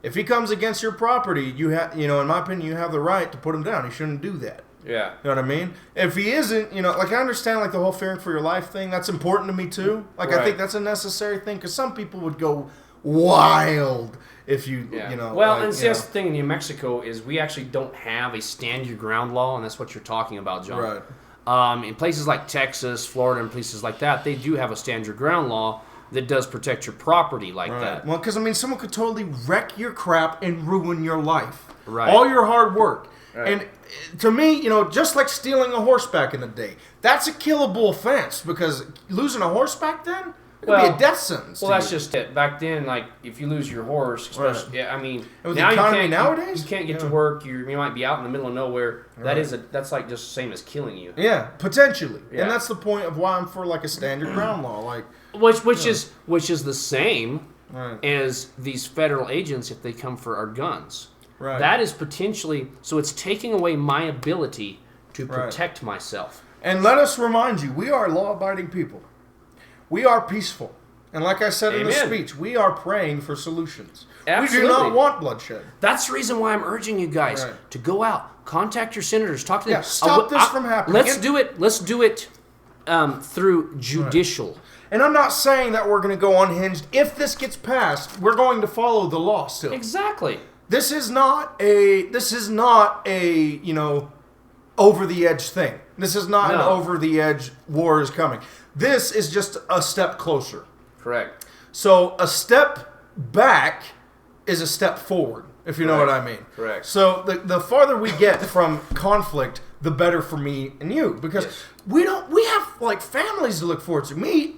If he comes against your property, you have, in my opinion, you have the right to put him down. He shouldn't do that. Yeah. You know what I mean? If he isn't, I understand, the whole fearing for your life thing. That's important to me, too. I Right. think that's a necessary thing, because some people would go wild if you, Yeah. Well, and see, that's the thing in New Mexico is we actually don't have a stand your ground law, and that's what you're talking about, John. Right. In places like Texas, Florida, and places like that, they do have a stand your ground law that does protect your property like that. Well, because, someone could totally wreck your crap and ruin your life. Right. All your hard work. Right. And to me, just like stealing a horse back in the day, that's a killable offense, because losing a horse back then would be a death sentence. Well, that's just it. Back then, if you lose your horse, especially, Right. And with now the economy you can't, nowadays? you can't get to work. You might be out in the middle of nowhere. Right. That's like just the same as killing you. Yeah, potentially. Yeah. And that's the point of why I'm for a standard ground law. Which is the same Right. as these federal agents if they come for our guns. Right. That is potentially, so it's taking away my ability to Right. protect myself. And let us remind you, we are law-abiding people. We are peaceful. And like I said in the Amen. speech, we are praying for solutions. Absolutely. We do not want bloodshed. That's the reason why I'm urging you guys Right. to go out, contact your senators, talk to them. Yeah, stop this from happening. Let's do it. Let's do it through judicial. And I'm not saying that we're going to go unhinged. If this gets passed, we're going to follow the law still. Exactly. This is not a over the edge thing. This is not an over the edge war is coming. This is just a step closer. Correct. So a step back is a step forward, if you know what I mean. Correct. So the farther we get from conflict, the better for me and you, because we have families to look forward to.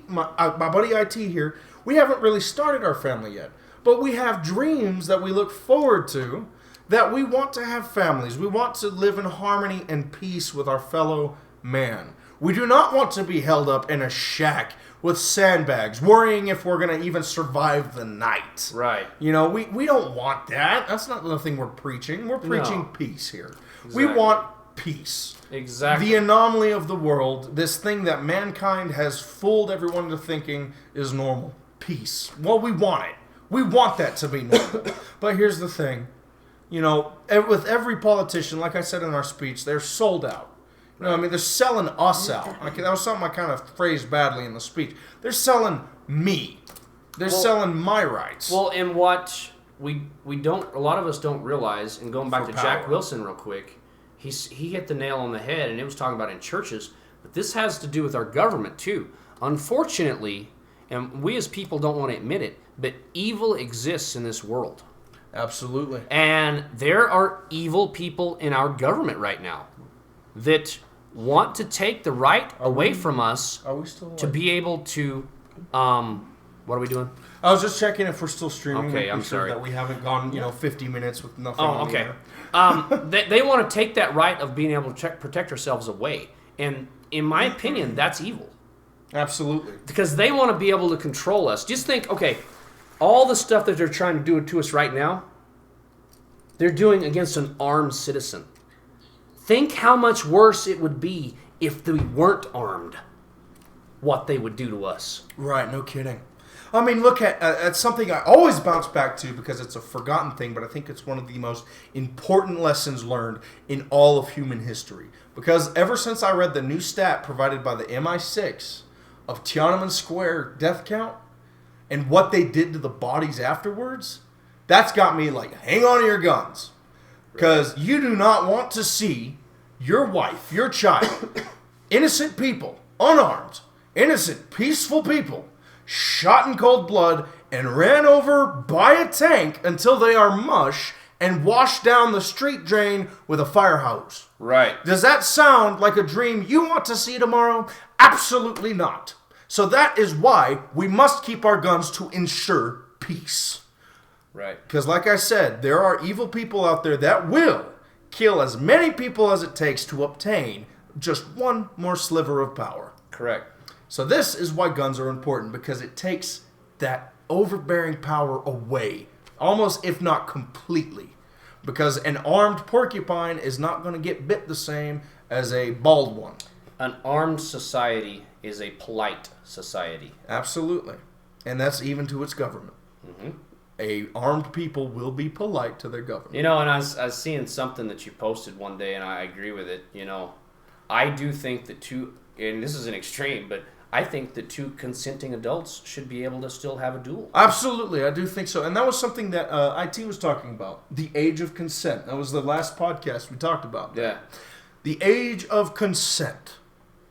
My buddy IT here, we haven't really started our family yet, but we have dreams that we look forward to, that we want to have families. We want to live in harmony and peace with our fellow man. We do not want to be held up in a shack with sandbags, worrying if we're going to even survive the night. Right. We don't want that. That's not the thing we're preaching. We're preaching peace here. Exactly. We want peace. Exactly. The anomaly of the world, this thing that mankind has fooled everyone into thinking is normal. Peace. Well, we want it. We want that to be normal. But here's the thing. With every politician, like I said in our speech, they're sold out. I mean, they're selling us out. That was something I kind of phrased badly in the speech. They're selling me. They're selling my rights. Well, and what we don't, a lot of us don't realize, and going back to Jack Wilson real quick, he hit the nail on the head, and it was talking about in churches, but this has to do with our government too. Unfortunately, and we as people don't want to admit it, but evil exists in this world. Absolutely. And there are evil people in our government right now that want to take the right away from us to be able to, what are we doing? I was just checking if we're still streaming. Okay, I'm sure sorry. That we haven't gone, 50 minutes with nothing. Oh, okay. They want to take that right of being able to protect ourselves away. And in my opinion, that's evil. Absolutely. Because they want to be able to control us. Just think, okay, all the stuff that they're trying to do to us right now, they're doing against an armed citizen. Think how much worse it would be if we weren't armed. What they would do to us. Right, no kidding. I mean, look at something I always bounce back to because it's a forgotten thing, but I think it's one of the most important lessons learned in all of human history. Because ever since I read the new stat provided by the MI6 of Tiananmen Square death count and what they did to the bodies afterwards, that's got me like, hang on to your guns. Because you do not want to see your wife, your child, innocent people, unarmed, innocent, peaceful people, shot in cold blood and ran over by a tank until they are mush and washed down the street drain with a fire hose. Right. Does that sound like a dream you want to see tomorrow? Absolutely not. So that is why we must keep our guns to ensure peace. Right. Because like I said, there are evil people out there that will kill as many people as it takes to obtain just one more sliver of power. Correct. So this is why guns are important, because it takes that overbearing power away, almost if not completely. Because an armed porcupine is not going to get bit the same as a bald one. An armed society is a polite society. Absolutely. And that's even to its government. Mm-hmm. A armed people will be polite to their government. And I was seeing something that you posted one day, and I agree with it. I do think that and this is an extreme, but I think that two consenting adults should be able to still have a duel. Absolutely, I do think so. And that was something that IT was talking about. The age of consent. That was the last podcast we talked about. Yeah. The age of consent.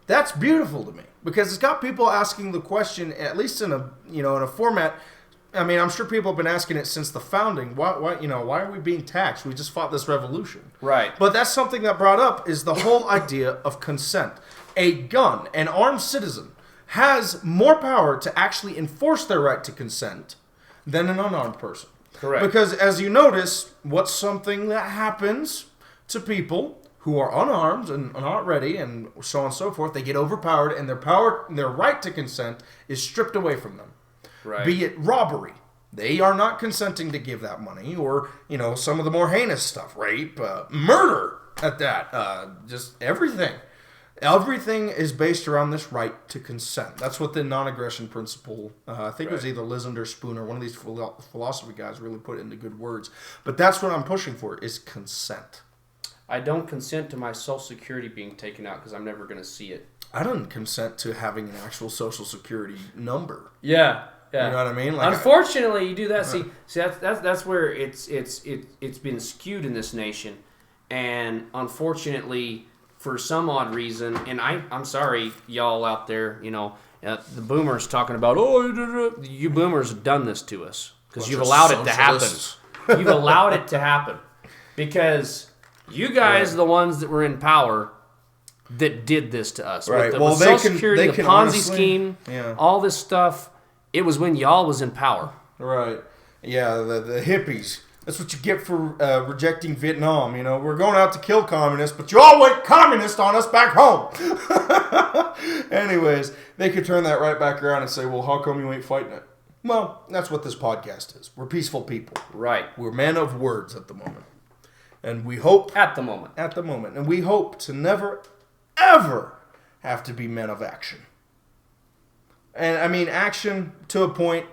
That's beautiful to me. Because it's got people asking the question, at least in a format. I mean, I'm sure people have been asking it since the founding. Why are we being taxed? We just fought this revolution. Right. But that's something that brought up is the whole idea of consent. A gun, an armed citizen, has more power to actually enforce their right to consent than an unarmed person. Correct. Because as you notice, what's something that happens to people who are unarmed and not ready and so on and so forth, they get overpowered and their right to consent is stripped away from them. Right. Be it robbery. They are not consenting to give that money, or, some of the more heinous stuff, rape, murder at that, just everything. Everything is based around this right to consent. That's what the non-aggression principle, I think it was either Lizand or Spooner, one of these philosophy guys really put it into good words. But that's what I'm pushing for, is consent. I don't consent to my Social Security being taken out because I'm never going to see it. I don't consent to having an actual Social Security number. Yeah. Yeah. You know what I mean? Unfortunately, you do that. See, that's where it's been skewed in this nation, and unfortunately, for some odd reason, and I'm sorry, y'all out there, the boomers talking about, you boomers have done this to us because you've allowed it to happen. You've allowed it to happen because you guys are the ones that were in power that did this to us. Right. With Social Security, the Ponzi scheme, all this stuff. It was when y'all was in power. Right. Yeah, the hippies. That's what you get for rejecting Vietnam. We're going out to kill communists, but you all went communist on us back home. Anyways, they could turn that right back around and say, well, how come you ain't fighting it? Well, that's what this podcast is. We're peaceful people. Right. We're men of words at the moment. And we hope... At the moment. And we hope to never, ever have to be men of action. And, I mean, action to a point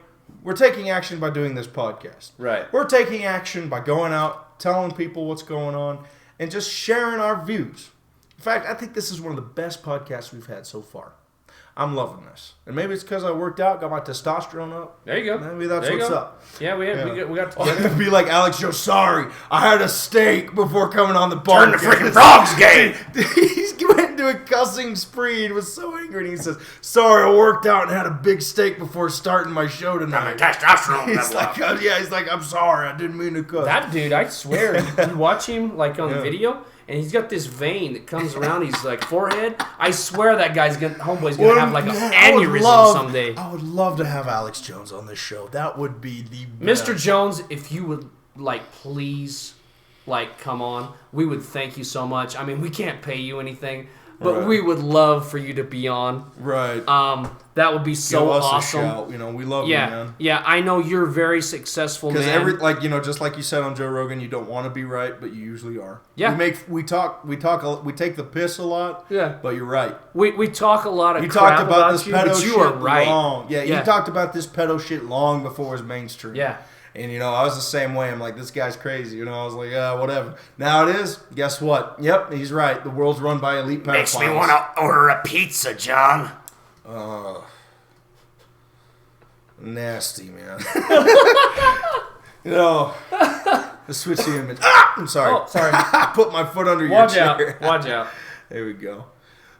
We're taking action by doing this podcast. Right. We're taking action by going out, telling people what's going on, and just sharing our views. In fact, I think this is one of the best podcasts we've had so far. I'm loving this. And maybe it's because I worked out, got my testosterone up. There you go. Maybe that's what's up. Yeah, we got together. Be like Alex Joe, sorry, I had a steak before coming on the podcast. Turn the freaking frogs gay. He went into a cussing spree and was so angry. And he says, sorry, I worked out and had a big steak before starting my show tonight. Testosterone. He's like, he's like, I'm sorry, I didn't mean to cuss. That dude, I swear, you watch him like on the video, and he's got this vein that comes around his like forehead. I swear that homeboy's gonna have like an aneurysm someday. I would love to have Alex Jones on this show. That would be the best. Mr. Jones, if you would like, please, like, come on. We would thank you so much. I mean, we can't pay you anything, but we would love for you to be on. Right. That would be so Give us awesome. A shout. You know, we love you, man. Yeah, I know you're very successful, man. Because just like you said on Joe Rogan, you don't want to be right, but you usually are. Yeah. We take the piss a lot. Yeah. But you're right. We talk a lot of You crap talked about this you, pedo but shit you are right. long. Yeah, you talked about this pedo shit long before it was mainstream. Yeah. And, you know, I was the same way. I'm like, this guy's crazy. You know, I was like, whatever. Now it is. Guess what? Yep, he's right. The world's run by elite pedophiles. Makes me want to order a pizza, John. Nasty, man. You know, let's switch the image. I'm sorry. Oh, sorry. I put my foot under your chair. Watch out. There we go.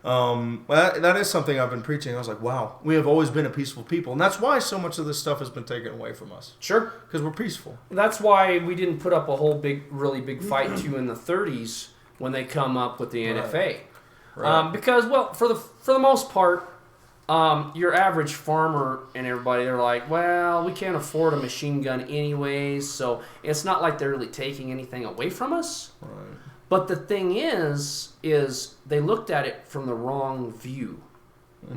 Well, that is something I've been preaching. I was like, wow, we have always been a peaceful people. And that's why so much of this stuff has been taken away from us. Sure. Because we're peaceful. That's why we didn't put up a whole really big fight to you in the 30s when they come up with the NFA. Right. Because, well, for the most part, your average farmer and everybody, they're like, well, we can't afford a machine gun anyways, so it's not like they're really taking anything away from us. Right. But the thing is they looked at it from the wrong view.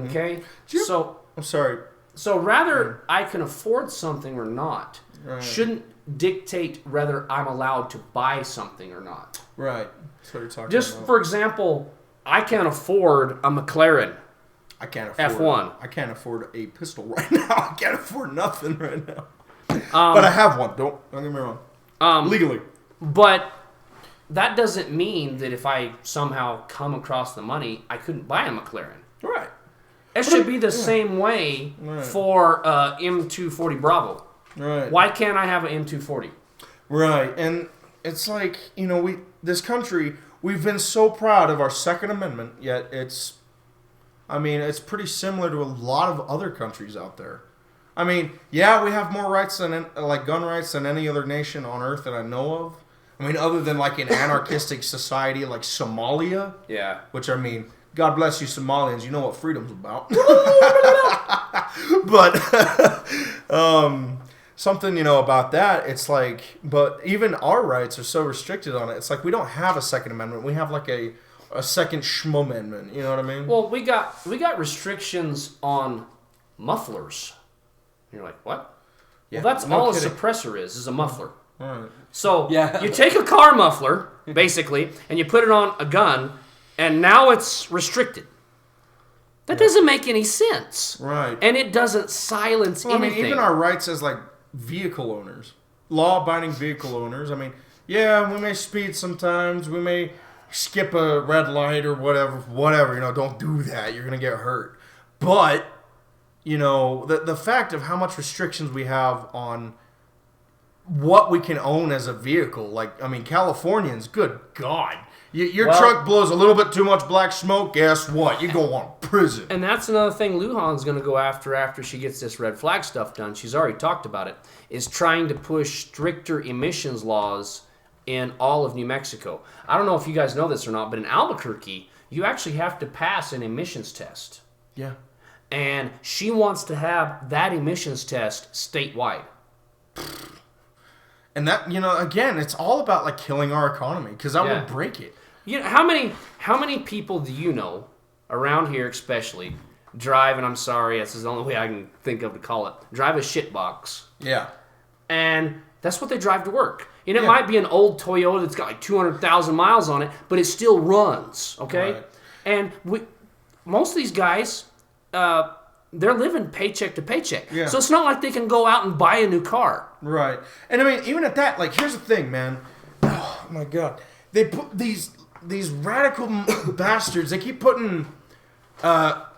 Okay? So I'm sorry. So rather I can afford something or not shouldn't dictate whether I'm allowed to buy something or not. Right. That's what you're talking Just about. for example, I can't afford a McLaren. I can't afford F1. I can't afford a pistol right now. I can't afford nothing right now. But I have one. Don't get me wrong. Legally. But that doesn't mean that if I somehow come across the money, I couldn't buy a McLaren. Right. It should be the same way for M240 Bravo. Right. Why can't I have an M240? Right. And it's like, you know, this country, we've been so proud of our Second Amendment, yet it's pretty similar to a lot of other countries out there. I mean, yeah, we have more rights than, like, gun rights than any other nation on earth that I know of. I mean, other than, like, an anarchistic society like Somalia. Yeah. Which, I mean, God bless you Somalians. You know what freedom's about. But, something, you know, about that, it's like, but even our rights are so restricted on it. It's like we don't have a Second Amendment. We have, like, a second Schmo-amendment. You know what I mean? Well, we got restrictions on mufflers. And you're like, what? Yeah, well, that's no all kidding. a suppressor is a muffler. Right. So you take a car muffler, basically, and you put it on a gun, and now it's restricted. That doesn't make any sense. Right. And it doesn't silence anything. I mean, even our rights as, like, vehicle owners, law-abiding vehicle owners, I mean, yeah, we may speed sometimes, we may skip a red light or whatever, you know, don't do that, you're going to get hurt. But, you know, the fact of how much restrictions we have on what we can own as a vehicle, like, I mean, Californians, good God. Your truck blows a little bit too much black smoke, guess what? You go on prison. And that's another thing Lujan's going to go after she gets this red flag stuff done. She's already talked about it, is trying to push stricter emissions laws in all of New Mexico. I don't know if you guys know this or not, but in Albuquerque, you actually have to pass an emissions test. Yeah. And she wants to have that emissions test statewide. And that, you know, again, it's all about, like, killing our economy, because that will break it. You know, how many people do you know, around here especially, drive, and I'm sorry, that's the only way I can think of to call it, drive a shitbox. Yeah. And that's what they drive to work. And it might be an old Toyota that's got like 200,000 miles on it, but it still runs, okay? Right. And most of these guys, they're living paycheck to paycheck. Yeah. So it's not like they can go out and buy a new car. Right. And I mean, even at that, like, here's the thing, man. Oh, my God. They put these radical bastards, they keep putting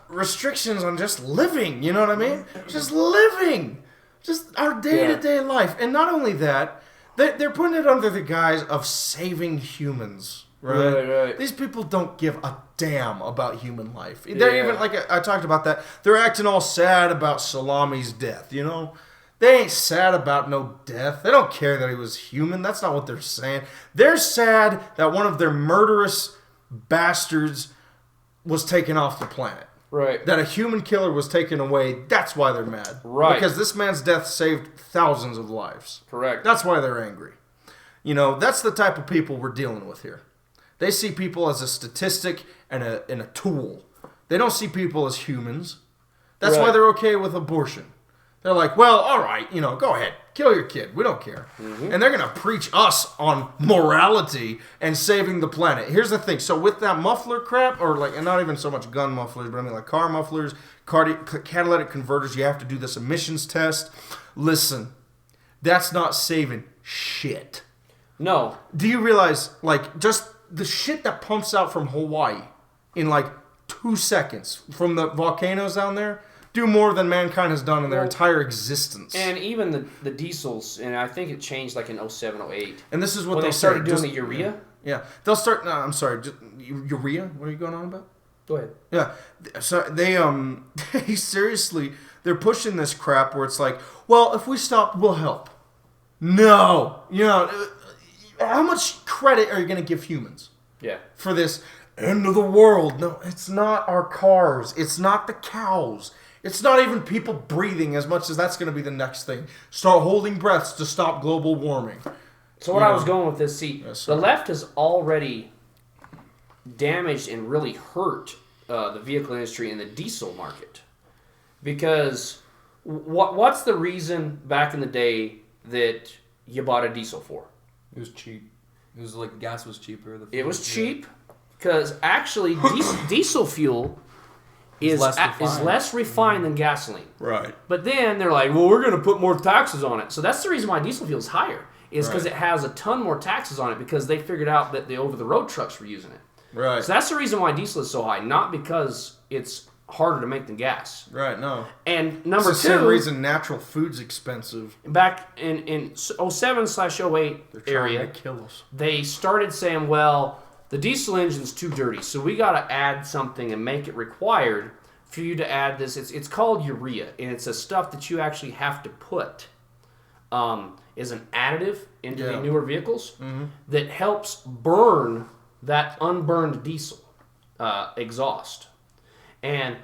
restrictions on just living, you know what I mean? Just living. Just our day-to-day life. And not only that, they're putting it under the guise of saving humans. Right. These people don't give a damn about human life. They're even, like I talked about that, they're acting all sad about Salami's death, you know? They ain't sad about no death. They don't care that he was human. That's not what they're saying. They're sad that one of their murderous bastards was taken off the planet. Right. That a human killer was taken away. That's why they're mad. Right. Because this man's death saved thousands of lives. Correct. That's why they're angry. You know, that's the type of people we're dealing with here. They see people as a statistic and a tool. They don't see people as humans. That's why they're okay with abortion. They're like, well, all right, you know, go ahead. Kill your kid. We don't care. Mm-hmm. And they're going to preach us on morality and saving the planet. Here's the thing. So with that muffler crap, or like, and not even so much gun mufflers, but I mean like car mufflers, catalytic converters, you have to do this emissions test. Listen, that's not saving shit. No. Do you realize, like, just the shit that pumps out from Hawaii in like 2 seconds from the volcanoes down there do more than mankind has done in their entire existence. And even the diesels, and I think it changed like in 07, 08. And this is what when they started doing the urea. Yeah. They'll start, no, I'm sorry, urea? What are you going on about? Go ahead. Yeah. So they seriously, they're pushing this crap where it's like, well, if we stop, we'll help. No. You know, how much credit are you going to give humans? Yeah. For this end of the world? No, it's not our cars. It's not the cows. It's not even people breathing as much as that's going to be the next thing. Start holding breaths to stop global warming. So what I was going with this, see, the left has already damaged and really hurt the vehicle industry and the diesel market. Because what's the reason back in the day that you bought a diesel for? It was cheap. It was like gas was cheaper. It was cheap because actually diesel fuel is less refined than gasoline. Right. But then they're like, well, we're going to put more taxes on it. So that's the reason why diesel fuel is higher, is because it has a ton more taxes on it because they figured out that the over-the-road trucks were using it. Right. So that's the reason why diesel is so high, not because it's harder to make than gas. Right, no. And number it's the two, same reason natural food's expensive. Back in 07/08 area, to kill us. They started saying, well, the diesel engine's too dirty, so we got to add something and make it required for you to add this. It's called urea, and it's a stuff that you actually have to put is an additive into the newer vehicles that helps burn that unburned diesel exhaust. And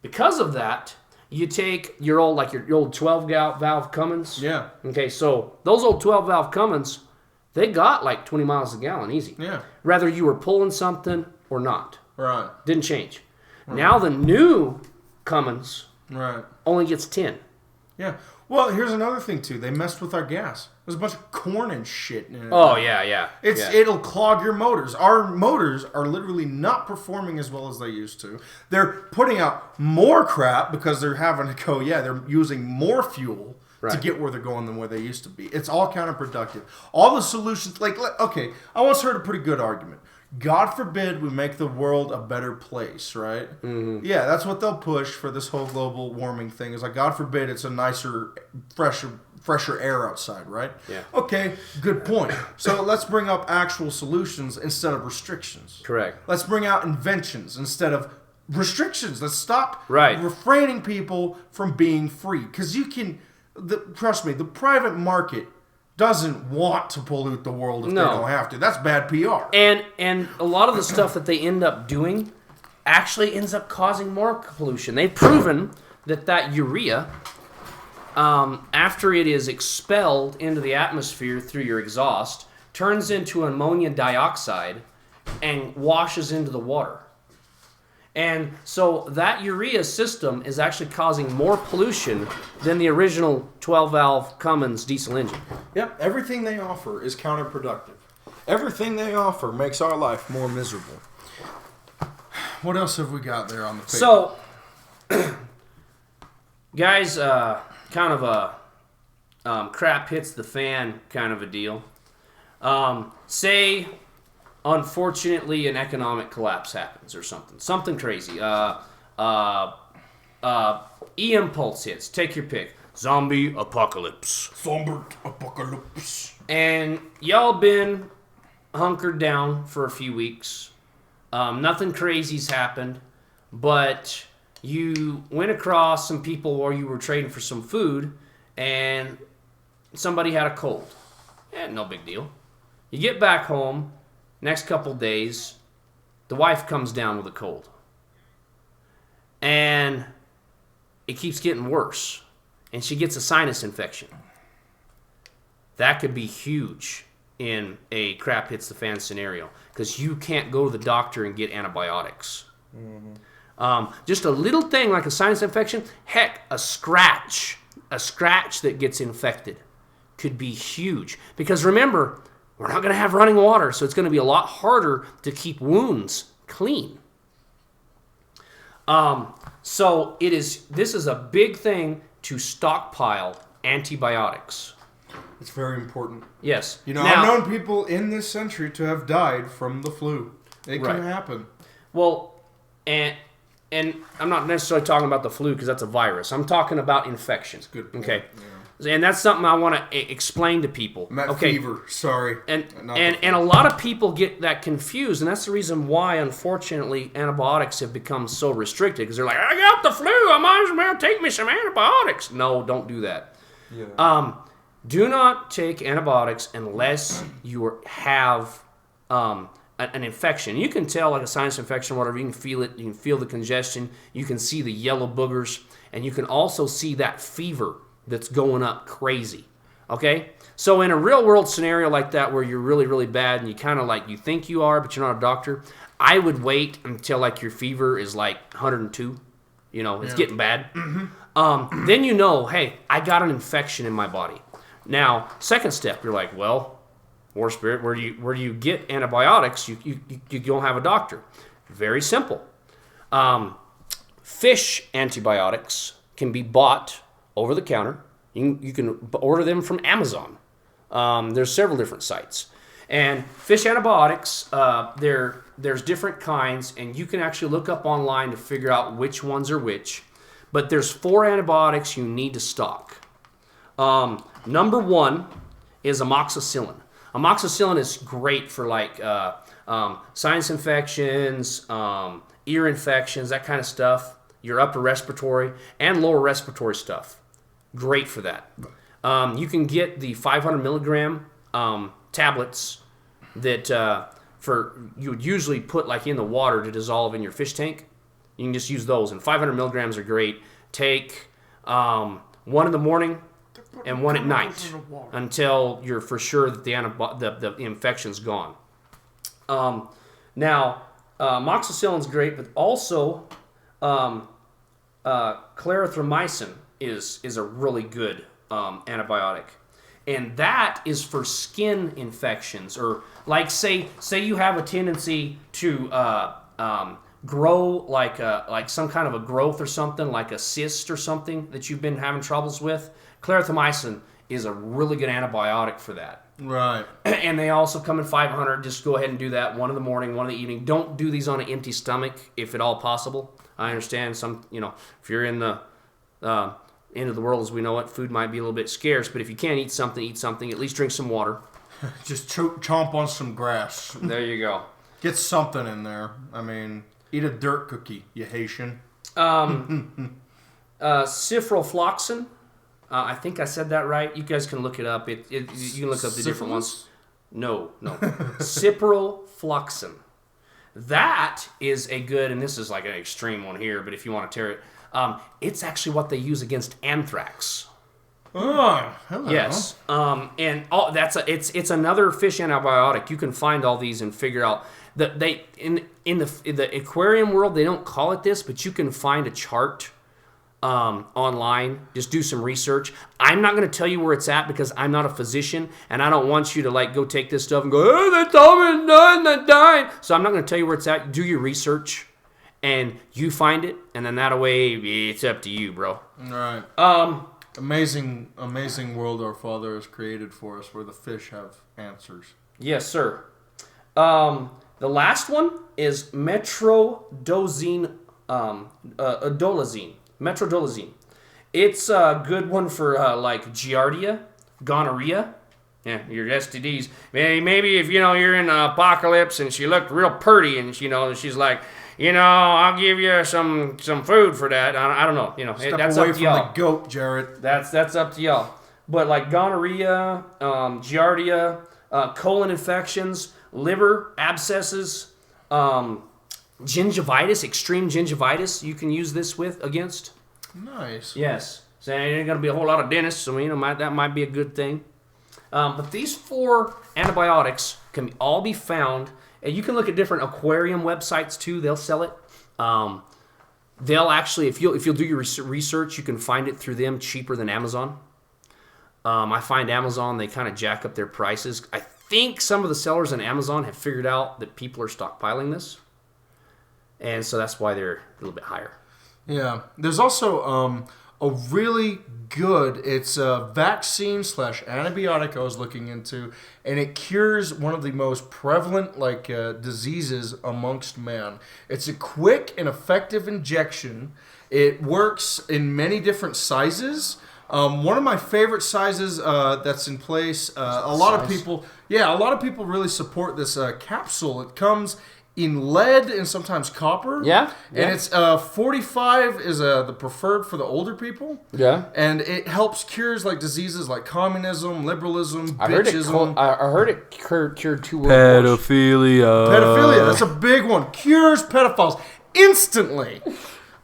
because of that, you take your old 12 valve Cummins. Yeah. Okay, so those old 12 valve Cummins, they got like 20 miles a gallon easy. Yeah. Whether you were pulling something or not. Right. Didn't change. Right. Now the new Cummins only gets 10. Yeah. Well, here's another thing too. They messed with our gas. There's a bunch of corn and shit in it. Oh yeah. It'll clog your motors. Our motors are literally not performing as well as they used to. They're putting out more crap because they're having to go. Yeah, they're using more fuel to get where they're going than where they used to be. It's all counterproductive. All the solutions, okay, I once heard a pretty good argument. God forbid we make the world a better place, right? Mm-hmm. Yeah, that's what they'll push for this whole global warming thing. Is like, God forbid it's a nicer, fresher air outside, right? Yeah. Okay, good point. So let's bring up actual solutions instead of restrictions. Correct. Let's bring out inventions instead of restrictions. Let's stop refraining people from being free. Because you can, trust me, the private market doesn't want to pollute the world if they don't have to. That's bad PR. And a lot of the stuff that they end up doing actually ends up causing more pollution. They've proven that urea, after it is expelled into the atmosphere through your exhaust, turns into ammonia dioxide and washes into the water. And so that urea system is actually causing more pollution than the original 12-valve Cummins diesel engine. Yep, everything they offer is counterproductive. Everything they offer makes our life more miserable. What else have we got there on the paper? So, Guys, kind of a crap hits the fan kind of a deal. Say, unfortunately, an economic collapse happens or something. Something crazy. E-impulse hits. Take your pick. Zombie apocalypse. Zombie apocalypse. And y'all been hunkered down for a few weeks. Nothing crazy's happened, but you went across some people or you were trading for some food, and somebody had a cold. No big deal. You get back home, next couple days, the wife comes down with a cold. And it keeps getting worse. And she gets a sinus infection. That could be huge in a crap hits the fan scenario, because you can't go to the doctor and get antibiotics. Just a little thing like a sinus infection, heck, a scratch that gets infected could be huge. Because remember, we're not going to have running water, so it's going to be a lot harder to keep wounds clean. So this is a big thing to stockpile antibiotics. It's very important. Yes. I've known people in this century to have died from the flu. It can happen. Well, and I'm not necessarily talking about the flu because that's a virus. I'm talking about infections. Good point. Okay. Yeah. And that's something I want to explain to people. Fever. Sorry. And a lot of people get that confused, and that's the reason why, unfortunately, antibiotics have become so restricted, because they're like, I got the flu, I might as well take me some antibiotics. No, don't do that. Yeah. Do not take antibiotics unless you have an infection. You can tell, like a sinus infection or whatever, you can feel it, you can feel the congestion, you can see the yellow boogers, and you can also see that fever that's going up crazy. Okay? So in a real world scenario like that where you're really, really bad and you kind of like, you think you are, but you're not a doctor, I would wait until like your fever is like 102. It's getting bad. Mm-hmm. Then hey, I got an infection in my body. Now, second step, you're like, well, Warspirit, where do you get antibiotics? You don't have a doctor. Very simple. Fish antibiotics can be bought over the counter. You can order them from Amazon. There's several different sites. And fish antibiotics, there's different kinds, and you can actually look up online to figure out which ones are which. But there's 4 antibiotics you need to stock. Number 1 is amoxicillin. Amoxicillin is great for like sinus infections, ear infections, that kind of stuff, your upper respiratory and lower respiratory stuff. Great for that. You can get the 500 milligram tablets that you would usually put like in the water to dissolve in your fish tank. You can just use those, and 500 milligrams are great. Take 1 in the morning and 1 at night until you're for sure that the infection's gone. Now, amoxicillin's great, but also clarithromycin is a really good antibiotic. And that is for skin infections, or like say you have a tendency to grow like some kind of a growth or something, like a cyst or something that you've been having troubles with. Clarithromycin is a really good antibiotic for that. Right. And they also come in 500. Just go ahead and do that 1 in the morning, 1 in the evening. Don't do these on an empty stomach if at all possible. I understand if you're in the end of the world as we know it, food might be a little bit scarce, but if you can't eat something, at least drink some water. Just chomp on some grass. There you go. Get something in there. I mean, eat a dirt cookie, you Haitian. Ciprofloxacin. I think I said that right. You guys can look it up. You can look up the different ones. No. Ciprofloxacin. That is a good, and this is like an extreme one here, but if you want to tear it, it's actually what they use against anthrax. Oh, hello. Yes. And it's another fish antibiotic. You can find all these and figure out that in the aquarium world they don't call it this, but you can find a chart online. Just do some research. I'm not going to tell you where it's at because I'm not a physician, and I don't want you to like go take this stuff and go, oh, they told me they're dying. So I'm not going to tell you where it's at. Do your research and you find it, and then that way it's up to you, bro. Right. Amazing world our Father has created for us, where the fish have answers. Yes, sir. The last one is metrodolazine. Metrodolazine. It's a good one for like giardia, gonorrhea. Yeah, your STDs. Maybe if you're in an apocalypse and she looked real pretty and she's like, I'll give you some food for that. I don't know. Step that's away up to from y'all. the goat, Jared. That's up to y'all. But like gonorrhea, giardia, colon infections, liver abscesses, gingivitis, extreme gingivitis, you can use this against. Nice. Yes. So there ain't going to be a whole lot of dentists, so that might be a good thing. But these 4 antibiotics can all be found, and you can look at different aquarium websites too. They'll sell it. They'll actually, if you'll do your research, you can find it through them cheaper than Amazon. I find Amazon, they kind of jack up their prices. I think some of the sellers on Amazon have figured out that people are stockpiling this, and so that's why they're a little bit higher. Yeah. There's also a really good, it's a vaccine/antibiotic I was looking into, and it cures one of the most prevalent diseases amongst man. It's a quick and effective injection. It works in many different sizes. One of my favorite sizes that's in place, a lot of people really support this capsule. It comes in lead and sometimes copper. Yeah. And it's 45 is the preferred for the older people. Yeah. And it helps cures like diseases like communism, liberalism, I bitchism. heard it cured 2 world wars. Pedophilia, that's a big one. Cures pedophiles instantly,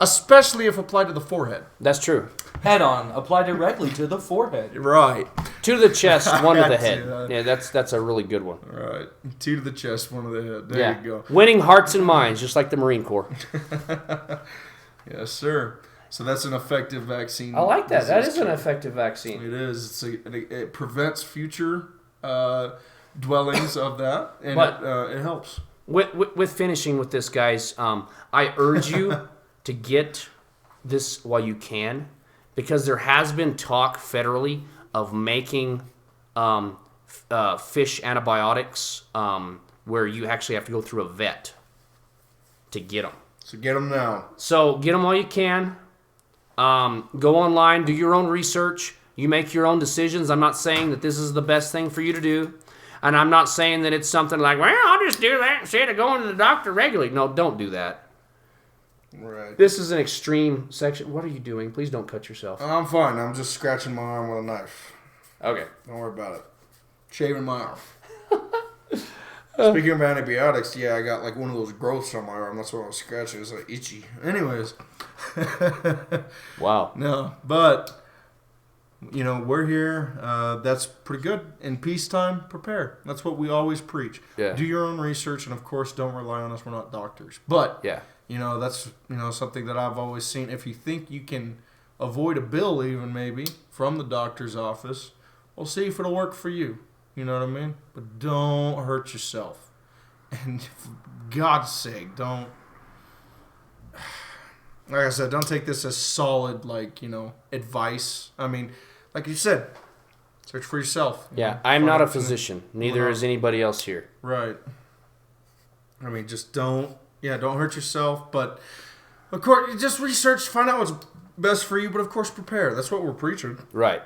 especially if applied to the forehead. That's true. Head on, apply directly to the forehead. Right. 2 to the chest, 1 to the That's head. it. Yeah, that's a really good one. Right. 2 to the chest, 1 to the head. There you go. Winning hearts and minds, just like the Marine Corps. Yes, sir. So that's an effective vaccine. I like that. That is an effective vaccine. It is. It prevents future dwellings of that, and But- it helps. With finishing with this, guys, I urge you to get this while you can, because there has been talk federally of making fish antibiotics where you actually have to go through a vet to get them. So get them now. So get them while you can. Go online, do your own research. You make your own decisions. I'm not saying that this is the best thing for you to do. And I'm not saying that it's something like, well, I'll just do that instead of going to the doctor regularly. No, don't do that. Right. This is an extreme section. What are you doing? Please don't cut yourself. I'm fine. I'm just scratching my arm with a knife. Okay. Don't worry about it. Shaving my arm. Speaking of antibiotics, yeah, I got like one of those growths on my arm. That's what I was scratching. It's like itchy. Anyways. Wow. No, but we're here. That's pretty good. In peacetime, prepare. That's what we always preach. Yeah. Do your own research, and of course, don't rely on us. We're not doctors. But Yeah. that's something that I've always seen. If you think you can avoid a bill, even maybe from the doctor's office, we'll see if it'll work for you. You know what I mean? But don't hurt yourself. And for God's sake, don't. Like I said, don't take this as solid, advice. I mean, like you said, search for yourself. Yeah, I'm not a physician. Neither is anybody else here. Right. I mean, just don't hurt yourself. But, of course, just research, find out what's best for you. But, of course, prepare. That's what we're preaching. Right.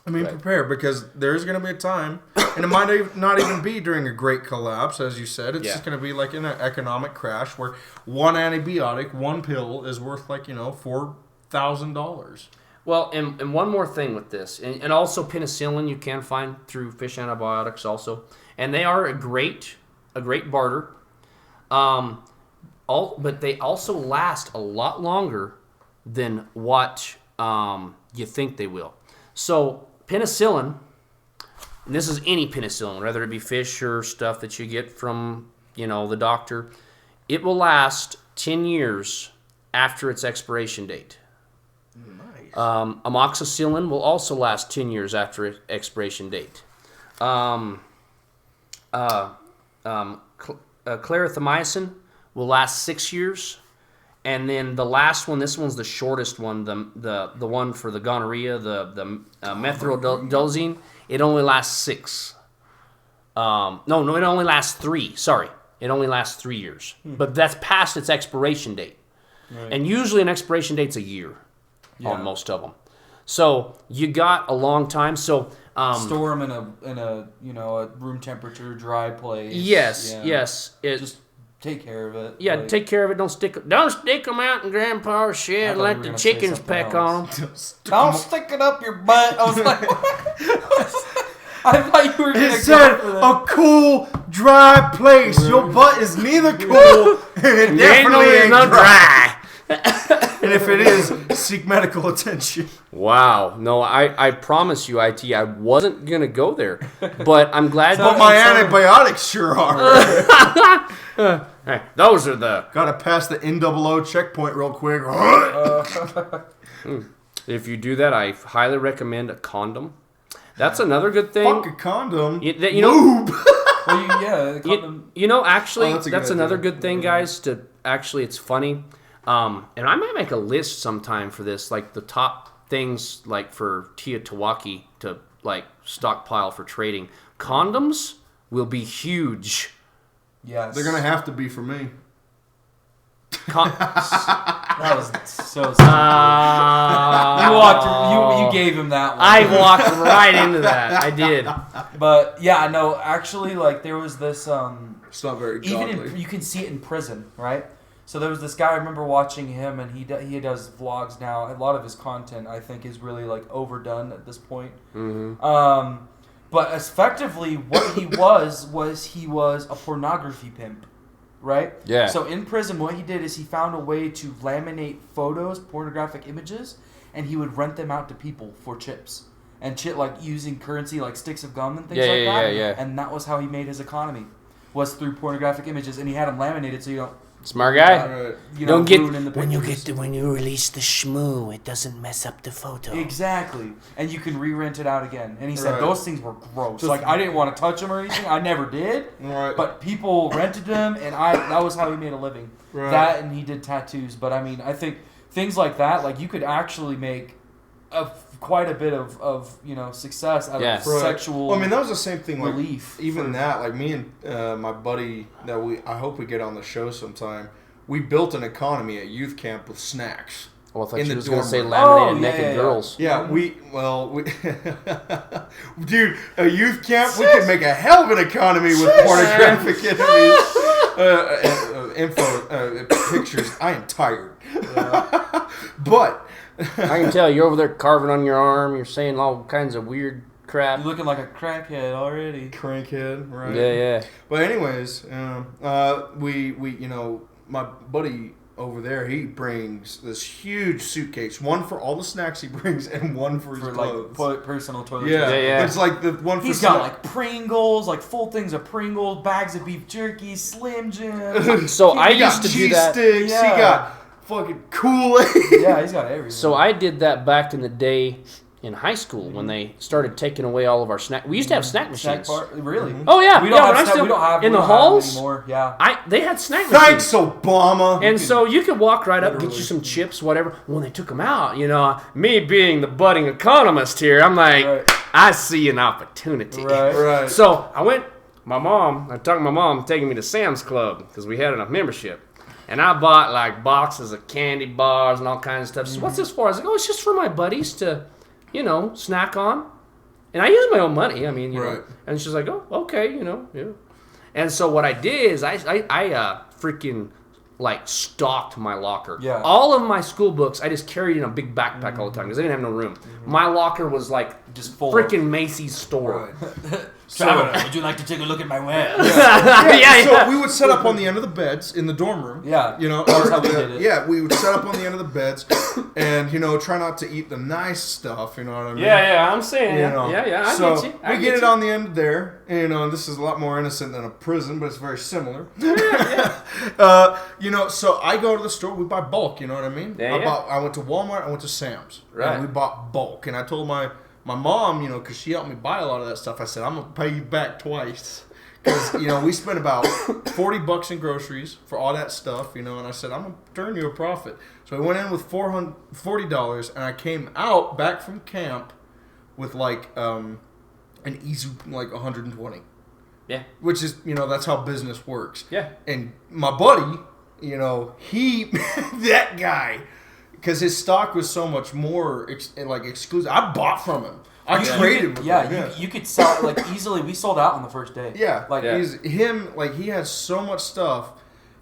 I mean, Right. prepare, because there's going to be a time, and it might not even be during a great collapse, as you said. It's just going to be like in an economic crash where one antibiotic, one pill is worth $4,000. Well, and one more thing with this, and also penicillin you can find through fish antibiotics also, and they are a great barter. But they also last a lot longer than what you think they will. So penicillin, and this is any penicillin, whether it be fish or stuff that you get from the doctor, it will last 10 years after its expiration date. Nice. Amoxicillin will also last 10 years after its expiration date. Clarithromycin will last 6 years, And then the last one, this one's the shortest one, the one for the gonorrhea, the methyldoxine, it only lasts 6. No, it only lasts 3. Sorry, it only lasts 3 years. But that's past its expiration date. Right. And usually an expiration date's a year on most of them. So you got a long time. So store them in a a room temperature dry place. Yes. Just take care of it. Yeah, take care of it. Don't stick them out in Grandpa's shed and let the chickens peck on them. Don't stick it up your butt. I was like, I thought you were going to It said a cool, dry place. Your butt is neither cool and it definitely ain't dry. And if it is, seek medical attention. Wow. No, I promise you, IT, I wasn't going to go there. But I'm glad. But my antibiotics sure are. Hey, those are the... Gotta pass the NOO checkpoint real quick. If you do that, I highly recommend a condom. That's another good thing. Fuck a condom. You Lube. Actually, that's that's another good thing, guys. It's funny. And I might make a list sometime for this, like the top things, like for Teotihuacan to like stockpile for trading. Condoms will be huge. Yes. They're gonna have to be for me. That was so stupid. You gave him that one. I walked right into that. I did. But yeah, no, actually, like there was this. It's not very godly. You can see it in prison, right? So there was this guy. I remember watching him, and he does vlogs now. A lot of his content, I think, is really like overdone at this point. Mm-hmm. But effectively, what he was a pornography pimp. Right? Yeah. So in prison, what he did is he found a way to laminate photos, pornographic images, and he would rent them out to people for chips. And like using currency like sticks of gum and things like that. Yeah. And that was how he made his economy, was through pornographic images. And he had them laminated so you don't... Smart guy. Don't get when you release the shmoo, it doesn't mess up the photo. Exactly, and you can re-rent it out again. And he said those things were gross. Like I didn't want to touch them or anything. I never did. Right. But people rented them, and that was how he made a living. Right. That and he did tattoos. But I mean, I think things like that, like you could actually make quite a bit of success out of sexual. Well, I mean, that was the same thing. Like, relief. Even that, like me and my buddy that I hope we get on the show sometime. We built an economy at youth camp with snacks. Well, I thought in you the was going to say dorm laminated naked girls. Yeah, dude, a youth camp, we could make a hell of an economy with pornographic pictures. I am tired. But I can tell you're over there carving on your arm. You're saying all kinds of weird crap. You're looking like a crackhead already. Crankhead, right? Yeah. But anyways, we my buddy over there, he brings this huge suitcase, one for all the snacks he brings and one for his clothes. Like personal toiletries. Yeah. It's like the one for... He's got like Pringles, like full things of Pringles, bags of beef jerky, Slim Jim. So I used to do that. Sticks, yeah. He got fucking Kool-Aid. Yeah, he's got everything. So I did that back in the day in high school when they started taking away all of our snack. We used to have snack machines. Really? Oh yeah, we don't have in the halls anymore. Yeah. They had snack machines. Thanks, Obama. And so you could walk right up, get you some chips, whatever. When they took them out, me being the budding economist here, I'm like, I see an opportunity. Right. So I talked to my mom taking me to Sam's Club because we had enough membership. And I bought like boxes of candy bars and all kinds of stuff. So what's this for? I was like, it's just for my buddies to, snack on. And I use my own money. I mean, And she's like, oh, okay, yeah. And so what I did is I freaking like stocked my locker. Yeah. All of my school books, I just carried in a big backpack all the time because I didn't have no room. My locker was like just full. Freaking Macy's store. Traveler, would you like to take a look at my wares? So we would set up on the end of the beds in the dorm room. Yeah. That's how we did it. Yeah, we would set up on the end of the beds and, try not to eat the nice stuff, you know what I mean? Yeah, I'm saying. Yeah, I get you. We get it on the end there, and, this is a lot more innocent than a prison, but it's very similar. So I go to the store, we buy bulk, you know what I mean? I went to Walmart, I went to Sam's. Right. And we bought bulk, and I told my mom, because she helped me buy a lot of that stuff, I said, I'm going to pay you back twice. Because, we spent about $40 in groceries for all that stuff, and I said, I'm going to turn you a profit. So I went in with $40, and I came out back from camp with an easy, 120. Yeah. Which is, that's how business works. Yeah. And my buddy, he, that guy, because his stock was so much more, exclusive. I bought from him. I traded with him. You could sell easily. We sold out on the first day. Yeah. He had so much stuff.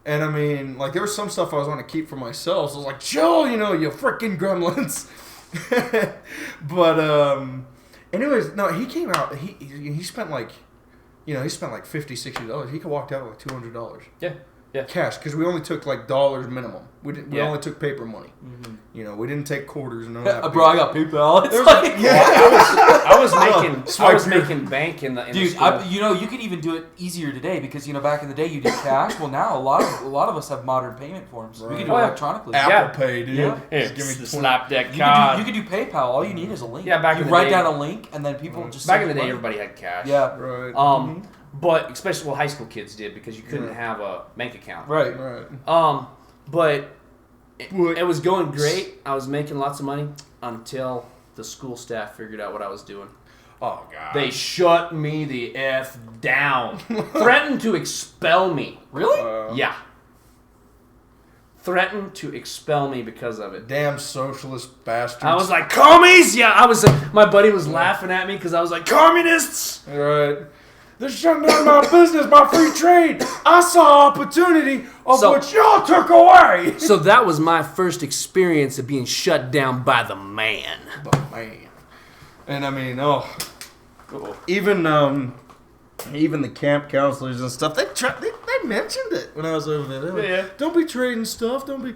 And I mean, there was some stuff I was going to keep for myself. So I was like, chill, you freaking gremlins. But, anyways, no, he came out, he spent he spent $50, $60. He could walk out with $200. Yeah. Yeah. Cash, because we only took dollars minimum. We only took paper money. Mm-hmm. We didn't take quarters and none of that. Bro, I got PayPal. I was making bank in the dude. school. You could even do it easier today because back in the day you did cash. Well, now a lot of us have modern payment forms. Right. We can do it electronically. Apple Pay, dude. Yeah. Just give me the 20. slap deck card. You could do PayPal. All you need is a link. Yeah, back you in the write day- down a link and then people just Back in send the day, money. everybody had cash. Yeah. Right. But especially high school kids did because you couldn't have a bank account. Right. But it was going great. I was making lots of money until the school staff figured out what I was doing. Oh, God. They shut me the F down. Threatened to expel me. Really? Yeah. Threatened to expel me because of it. Damn socialist bastards. I was like, commies! Yeah, my buddy was laughing at me because I was like, communists! Right. They're shutting down my business, my free trade. I saw opportunity of what y'all took away. So that was my first experience of being shut down by the man. And I mean, even the camp counselors and stuff, they mentioned it when I was over there. They were like, don't be trading stuff. Don't be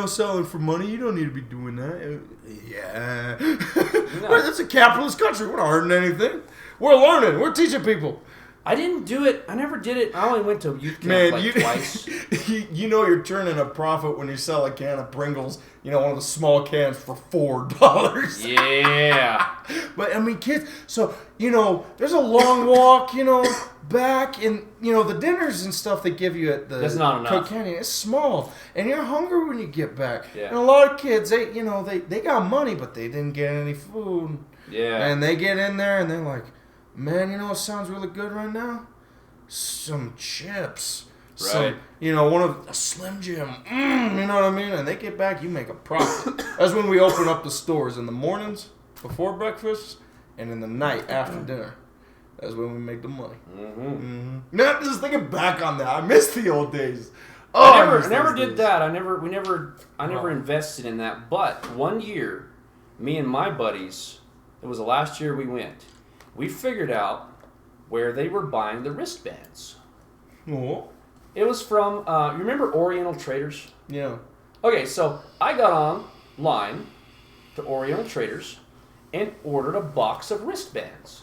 selling for money. You don't need to be doing that. Yeah. It's a capitalist country. We're not hurting anything. We're learning. We're teaching people. I didn't do it. I never did it. I only went to youth camp twice. You're turning a profit when you sell a can of Pringles, one of the small cans for $4. Yeah. But, I mean, kids, so, there's a long walk, back, and, the dinners and stuff they give you at the That's not enough. Cook Canyon, it's small, and you're hungry when you get back. Yeah. And a lot of kids, they got money, but they didn't get any food. Yeah. And they get in there, and they're like, man, what sounds really good right now? Some chips. Right. One of a Slim Jim. You know what I mean? And they get back, you make a profit. That's when we open up the stores in the mornings before breakfast and in the night after dinner. That's when we make the money. Now, just thinking back on that, I miss the old days. I never did that. I never invested in that. But one year, me and my buddies, it was the last year we went. We figured out where they were buying the wristbands. Oh. It was from, you remember Oriental Traders? Yeah. Okay, so I got online to Oriental Traders and ordered a box of wristbands.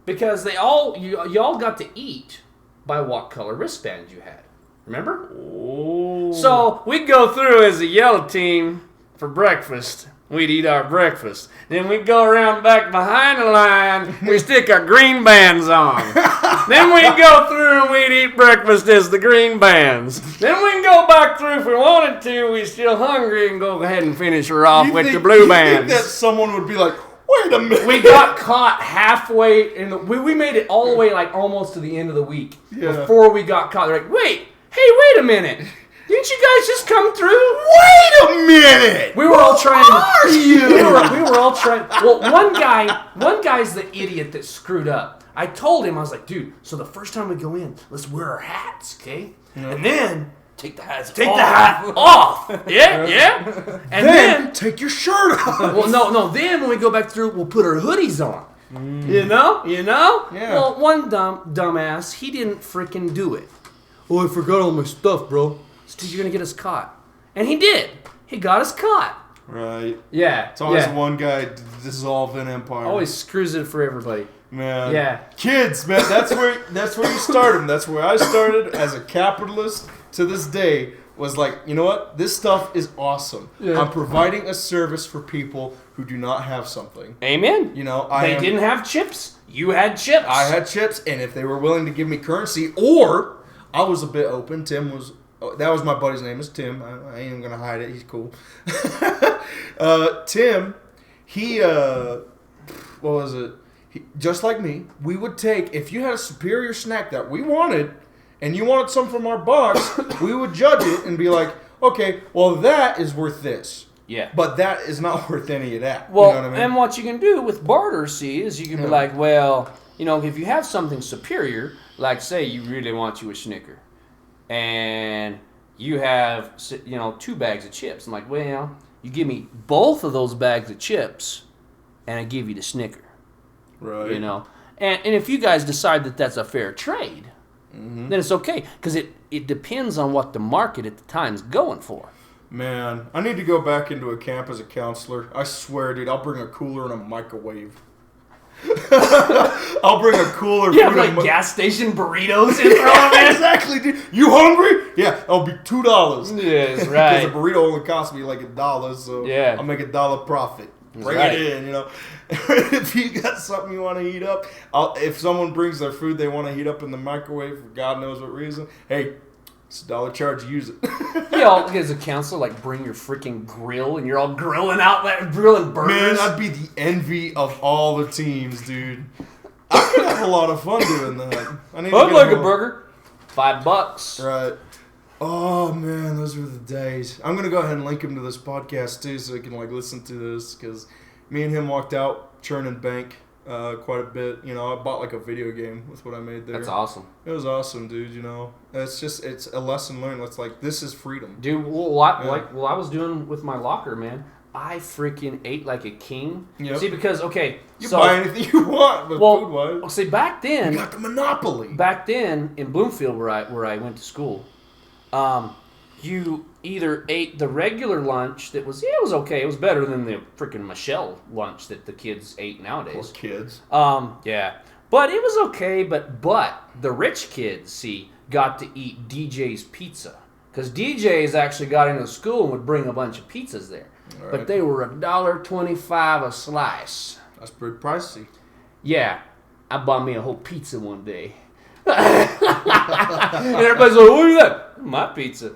Because y'all got to eat by what color wristbands you had. Remember? Oh. So we'd go through as a yellow team for breakfast. We'd eat our breakfast. Then we'd go around back behind the line. We'd stick our green bands on. Then we'd go through and we'd eat breakfast as the green bands. Then we'd go back through if we wanted to. We're still hungry and go ahead and finish her off with the blue bands. You think that someone would be like, wait a minute. We got caught halfway. We made it all the way almost to the end of the week. Yeah. Before we got caught. They're like, wait a minute. Didn't you guys just come through? Wait a minute! We were all trying to. Are you? We were all trying. Well, one guy's the idiot that screwed up. I told him, I was like, dude, so the first time we go in, let's wear our hats, okay? Yeah. And then Take the hat off. Yeah. And then take your shirt off. well, no. Then when we go back through, we'll put our hoodies on. You know? Yeah. Well, one dumbass, he didn't freaking do it. Oh, I forgot all my stuff, bro. So you're gonna get us caught, and he did. He got us caught. Right. Yeah. It's always one guy dissolve an empire. Always screws it for everybody. Man. Yeah. Kids, man, that's where you start them. That's where I started as a capitalist to this day. was like, you know what? This stuff is awesome. Yeah. I'm providing a service for people who do not have something. Amen. You know, They didn't have chips. You had chips. I had chips, and if they were willing to give me currency, or I was a bit open. Tim was. That was my buddy's name. Is Tim. I ain't even gonna hide it. He's cool. Tim, he what was it? Just like me, we would take, if you had a superior snack that we wanted, and you wanted some from our box, we would judge it and be like, okay, well, that is worth this. Yeah. But that is not worth any of that. Well, you know what I mean? and what you can do with barter, see, is you can be like, well, you know, if you have something superior, like say you really want you a Snicker, and you have, you know, 2 bags of chips. I'm like, well, you give me both of those bags of chips, and I give you the Snicker. Right. You know? And if you guys decide that that's a fair trade, then it's okay. Because it depends on what the market at the time's going for. Man, I need to go back into a camp as a counselor. I swear, dude, I'll bring a cooler and a microwave. I'll bring a cooler. You have like gas station burritos in front of it. Exactly, dude. You hungry? Yeah, it'll be $2. Yes, right. Because a burrito only costs me like $1, so Yeah. I'll make $1 profit. Bring right. it in, you know. If you got something you want to heat up, if someone brings their food they want to heat up in the microwave for God knows what reason, hey, it's $1 charge, use it. You all, as a counselor, like bring your freaking grill and you're all grilling out that grilling burgers. Man, I'd be the envy of all the teams, dude. I could have a lot of fun doing that. I'd like a burger. $5. Right. Oh man, those were the days. I'm gonna go ahead and link him to this podcast too, so he can like listen to this, because me and him walked out churning bank quite a bit. You know, I bought like a video game with what I made there. That's awesome. It was awesome, dude. You know, it's a lesson learned. It's like, this is freedom. Dude, I was doing with my locker, man. I freaking ate like a king. Yep. See, because You buy anything you want, but food wise, see, back then, you got the monopoly. Back then in Bloomfield, where I went to school, you either ate the regular lunch that was it was okay. It was better than the freaking Michelle lunch that the kids ate nowadays. Poor kids. Yeah, but it was okay. But the rich kids, see, got to eat DJ's pizza, because DJ's actually got into school and would bring a bunch of pizzas there. All right. But they were $1.25 a slice. That's pretty pricey. Yeah, I bought me a whole pizza one day. And everybody's like, "What is that?" My pizza.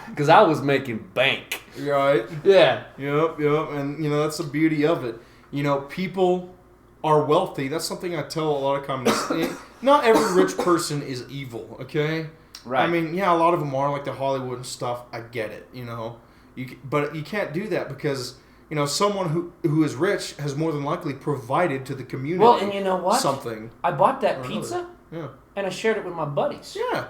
Because I was making bank. Right. Yeah. Yep. And, you know, that's the beauty of it. You know, people are wealthy. That's something I tell a lot of communists. Not every rich person is evil, okay? Right. I mean, yeah, a lot of them are, like the Hollywood and stuff. I get it, you know. But you can't do that because, you know, someone who is rich has more than likely provided to the community. Well, and you know what? Something. I bought that pizza, yeah, and I shared it with my buddies. Yeah.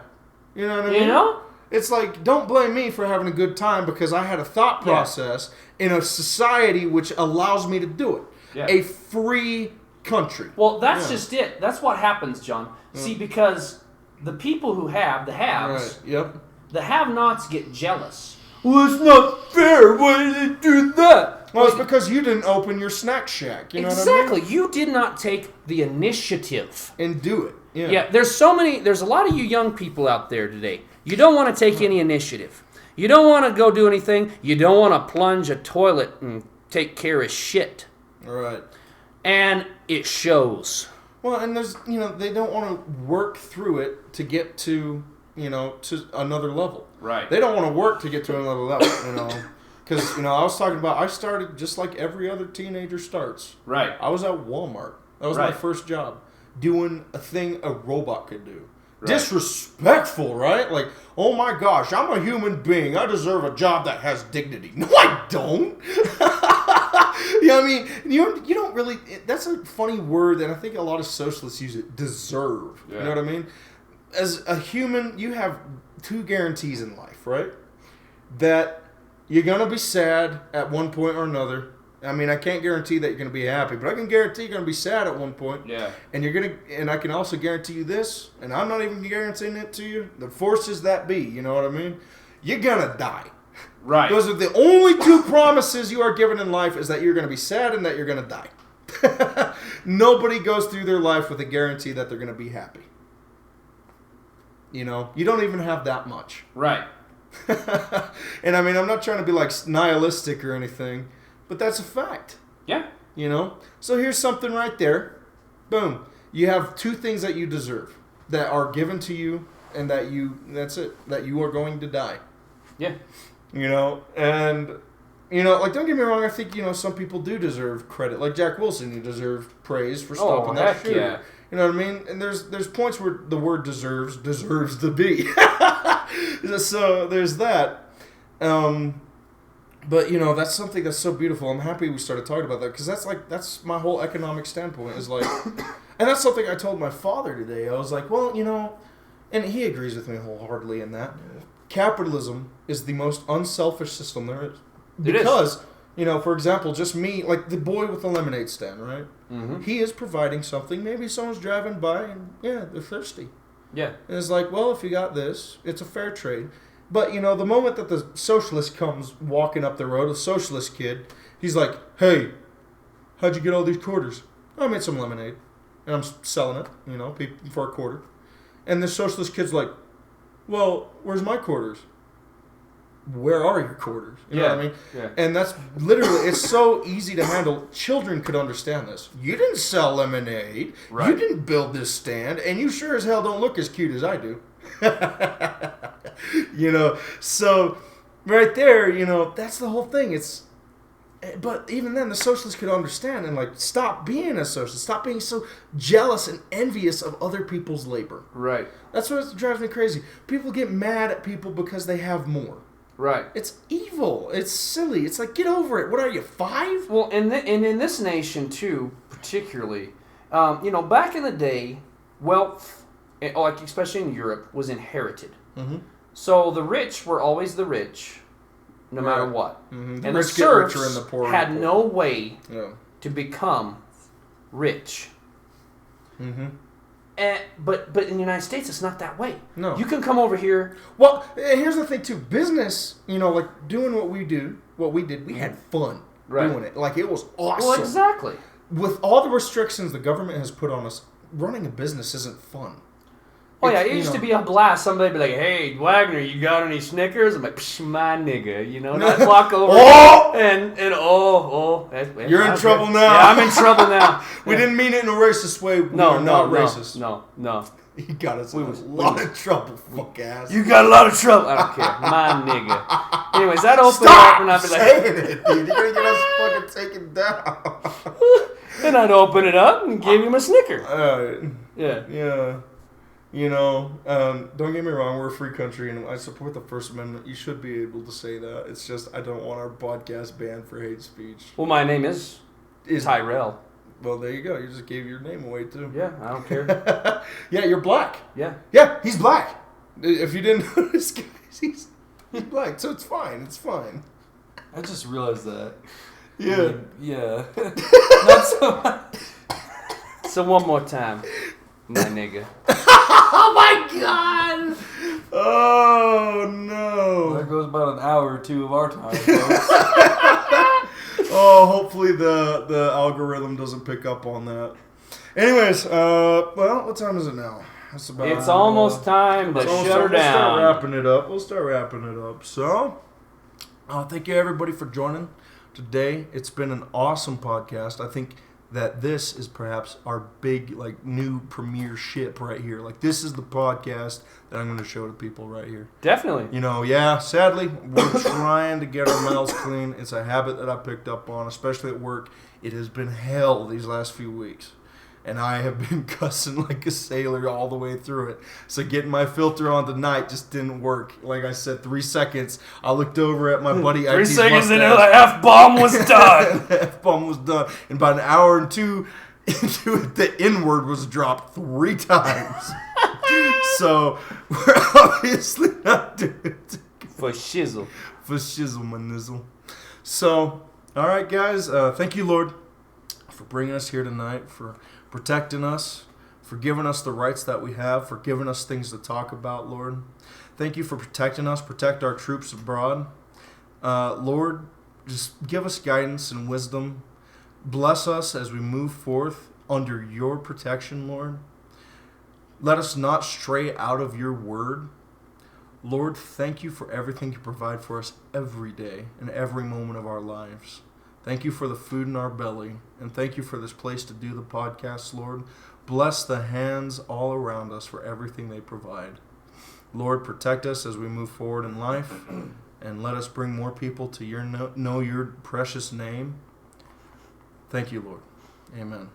You know what I mean? You know? It's like, don't blame me for having a good time because I had a thought process in a society which allows me to do it. Yeah. A free country. Well, that's just it. That's what happens, John. See, because the people who have, the haves, Right. Yep. the have-nots get jealous. Well, it's not fair. Why did they do that? Well, it's because you didn't open your snack shack. You know Exactly. what I mean? You did not take the initiative. And do it. Yeah. Yeah, there's a lot of you young people out there today. You don't want to take any initiative. You don't want to go do anything. You don't want to plunge a toilet and take care of shit. All right. And it shows. Well, and there's, you know, they don't want to work through it to get to, you know, to another level. Right. They don't want to work to get to another level, you know. Because, you know, I started just like every other teenager starts. Right. I was at Walmart. That was my first job. Doing a thing a robot could do. Right. Disrespectful, right? Like, oh my gosh, I'm a human being. I deserve a job that has dignity. No, I don't. You know what I mean? You don't really... That's a funny word that I think a lot of socialists use it. Deserve. Yeah. You know what I mean? As a human, you have 2 guarantees in life, right? That you're going to be sad at one point or another. I mean, I can't guarantee that you're going to be happy, but I can guarantee you're going to be sad at one point. Yeah. And I can also guarantee you this, and I'm not even guaranteeing it to you. The forces that be, you know what I mean? You're going to die. Right. Those are the only 2 promises you are given in life, is that you're going to be sad and that you're going to die. Nobody goes through their life with a guarantee that they're going to be happy. You know, you don't even have that much. Right. And I mean, I'm not trying to be like nihilistic or anything, but that's a fact. Yeah. You know? So here's something right there. Boom. You have two things that you deserve that are given to you, and that's it, that you are going to die. Yeah. You know? And, you know, like, don't get me wrong, I think, you know, some people do deserve credit. Like Jack Wilson, you deserve praise for stopping that shooter. Yeah. You know what I mean? And there's points where the word deserves to be. So there's that. But, you know, that's something that's so beautiful. I'm happy we started talking about that, because that's my whole economic standpoint is like, and that's something I told my father today. I was like, well, you know, and he agrees with me wholeheartedly in that. Capitalism is the most unselfish system there is. Because, you know, for example, just me, like the boy with the lemonade stand, right? Mm-hmm. He is providing something. Maybe someone's driving by and, yeah, they're thirsty. Yeah. And it's like, well, if you got this, it's a fair trade. But, you know, the moment that the socialist comes walking up the road, a socialist kid, he's like, hey, how'd you get all these quarters? I made some lemonade. And I'm selling it, you know, for a quarter. And the socialist kid's like, well, where's my quarters? Where are your quarters? You know what I mean? Yeah. And that's literally, it's so easy to handle. Children could understand this. You didn't sell lemonade. Right. You didn't build this stand. And you sure as hell don't look as cute as I do. You know? So, right there, you know, that's the whole thing. But even then, the socialists could understand and, like, stop being a socialist. Stop being so jealous and envious of other people's labor. Right. That's what drives me crazy. People get mad at people because they have more. Right. It's evil. It's silly. It's like, get over it. What are you, 5? Well, and in this nation, too, particularly, you know, back in the day, wealth, like especially in Europe, was inherited. Mm-hmm. So the rich were always the rich, no matter what. Mm-hmm. The And rich the get richer serfs and the poor had get no way Yeah. to become rich. Mm-hmm. But in the United States, it's not that way. No. You can come over here. Well, here's the thing, too. Business, you know, like, doing what we did, we had fun doing it. Like, it was awesome. Well, exactly. With all the restrictions the government has put on us, running a business isn't fun. Oh, yeah, it used to be a blast. Somebody would be like, hey, Wagner, you got any Snickers? I'm like, psh, my nigga, you know, and I'd walk over and You're in trouble now. Yeah, I'm in trouble now. We didn't mean it in a racist way. We are not racist. No. He got us in a lot of trouble, fuck ass. You got a lot of trouble. I don't care. My nigga. Anyways, that opened up and I'd be like, saying it, dude. You're going to get us fucking taken down. and I'd open it up and give him a Snicker. Yeah. You know, don't get me wrong, we're a free country and I support the First Amendment. You should be able to say that. It's just I don't want our podcast banned for hate speech. Well, my name is Tyrell. Well, there you go. You just gave your name away, too. Yeah, I don't care. Yeah, you're black. Yeah. Yeah, he's black. If you didn't notice, guys, he's black. So it's fine. It's fine. I just realized that. Yeah. I mean, yeah. Not so much. So one more time, my nigga. Oh, my God. Oh, no. There goes about an hour or two of our time, folks. Oh, hopefully the algorithm doesn't pick up on that. Anyways, well, what time is it now? It's almost time to shut her down. We'll start wrapping it up. So, thank you everybody for joining today. It's been an awesome podcast. I think that this is perhaps our big, like, new premiere ship right here. Like, this is the podcast that I'm going to show to people right here. Definitely. You know, yeah, sadly, we're trying to get our mouths clean. It's a habit that I picked up on, especially at work. It has been hell these last few weeks. And I have been cussing like a sailor all the way through it. So getting my filter on tonight just didn't work. Like I said, 3 seconds. I looked over at my buddy. 3 seconds and the F-bomb was done. The F-bomb was done. And about an hour and 2 into it, the N-word was dropped 3 times. So we're obviously not doing it. For shizzle. For shizzle, my nizzle. So, all right, guys. Thank you, Lord, for bringing us here tonight, for protecting us, for giving us the rights that we have, for giving us things to talk about, Lord. Thank you for protecting us. Protect our troops abroad. Lord, just give us guidance and wisdom. Bless us as we move forth under your protection, Lord. Let us not stray out of your word. Lord, thank you for everything you provide for us every day and every moment of our lives. Thank you for the food in our belly, and thank you for this place to do the podcast, Lord. Bless the hands all around us for everything they provide. Lord, protect us as we move forward in life, and let us bring more people to know your precious name. Thank you, Lord. Amen.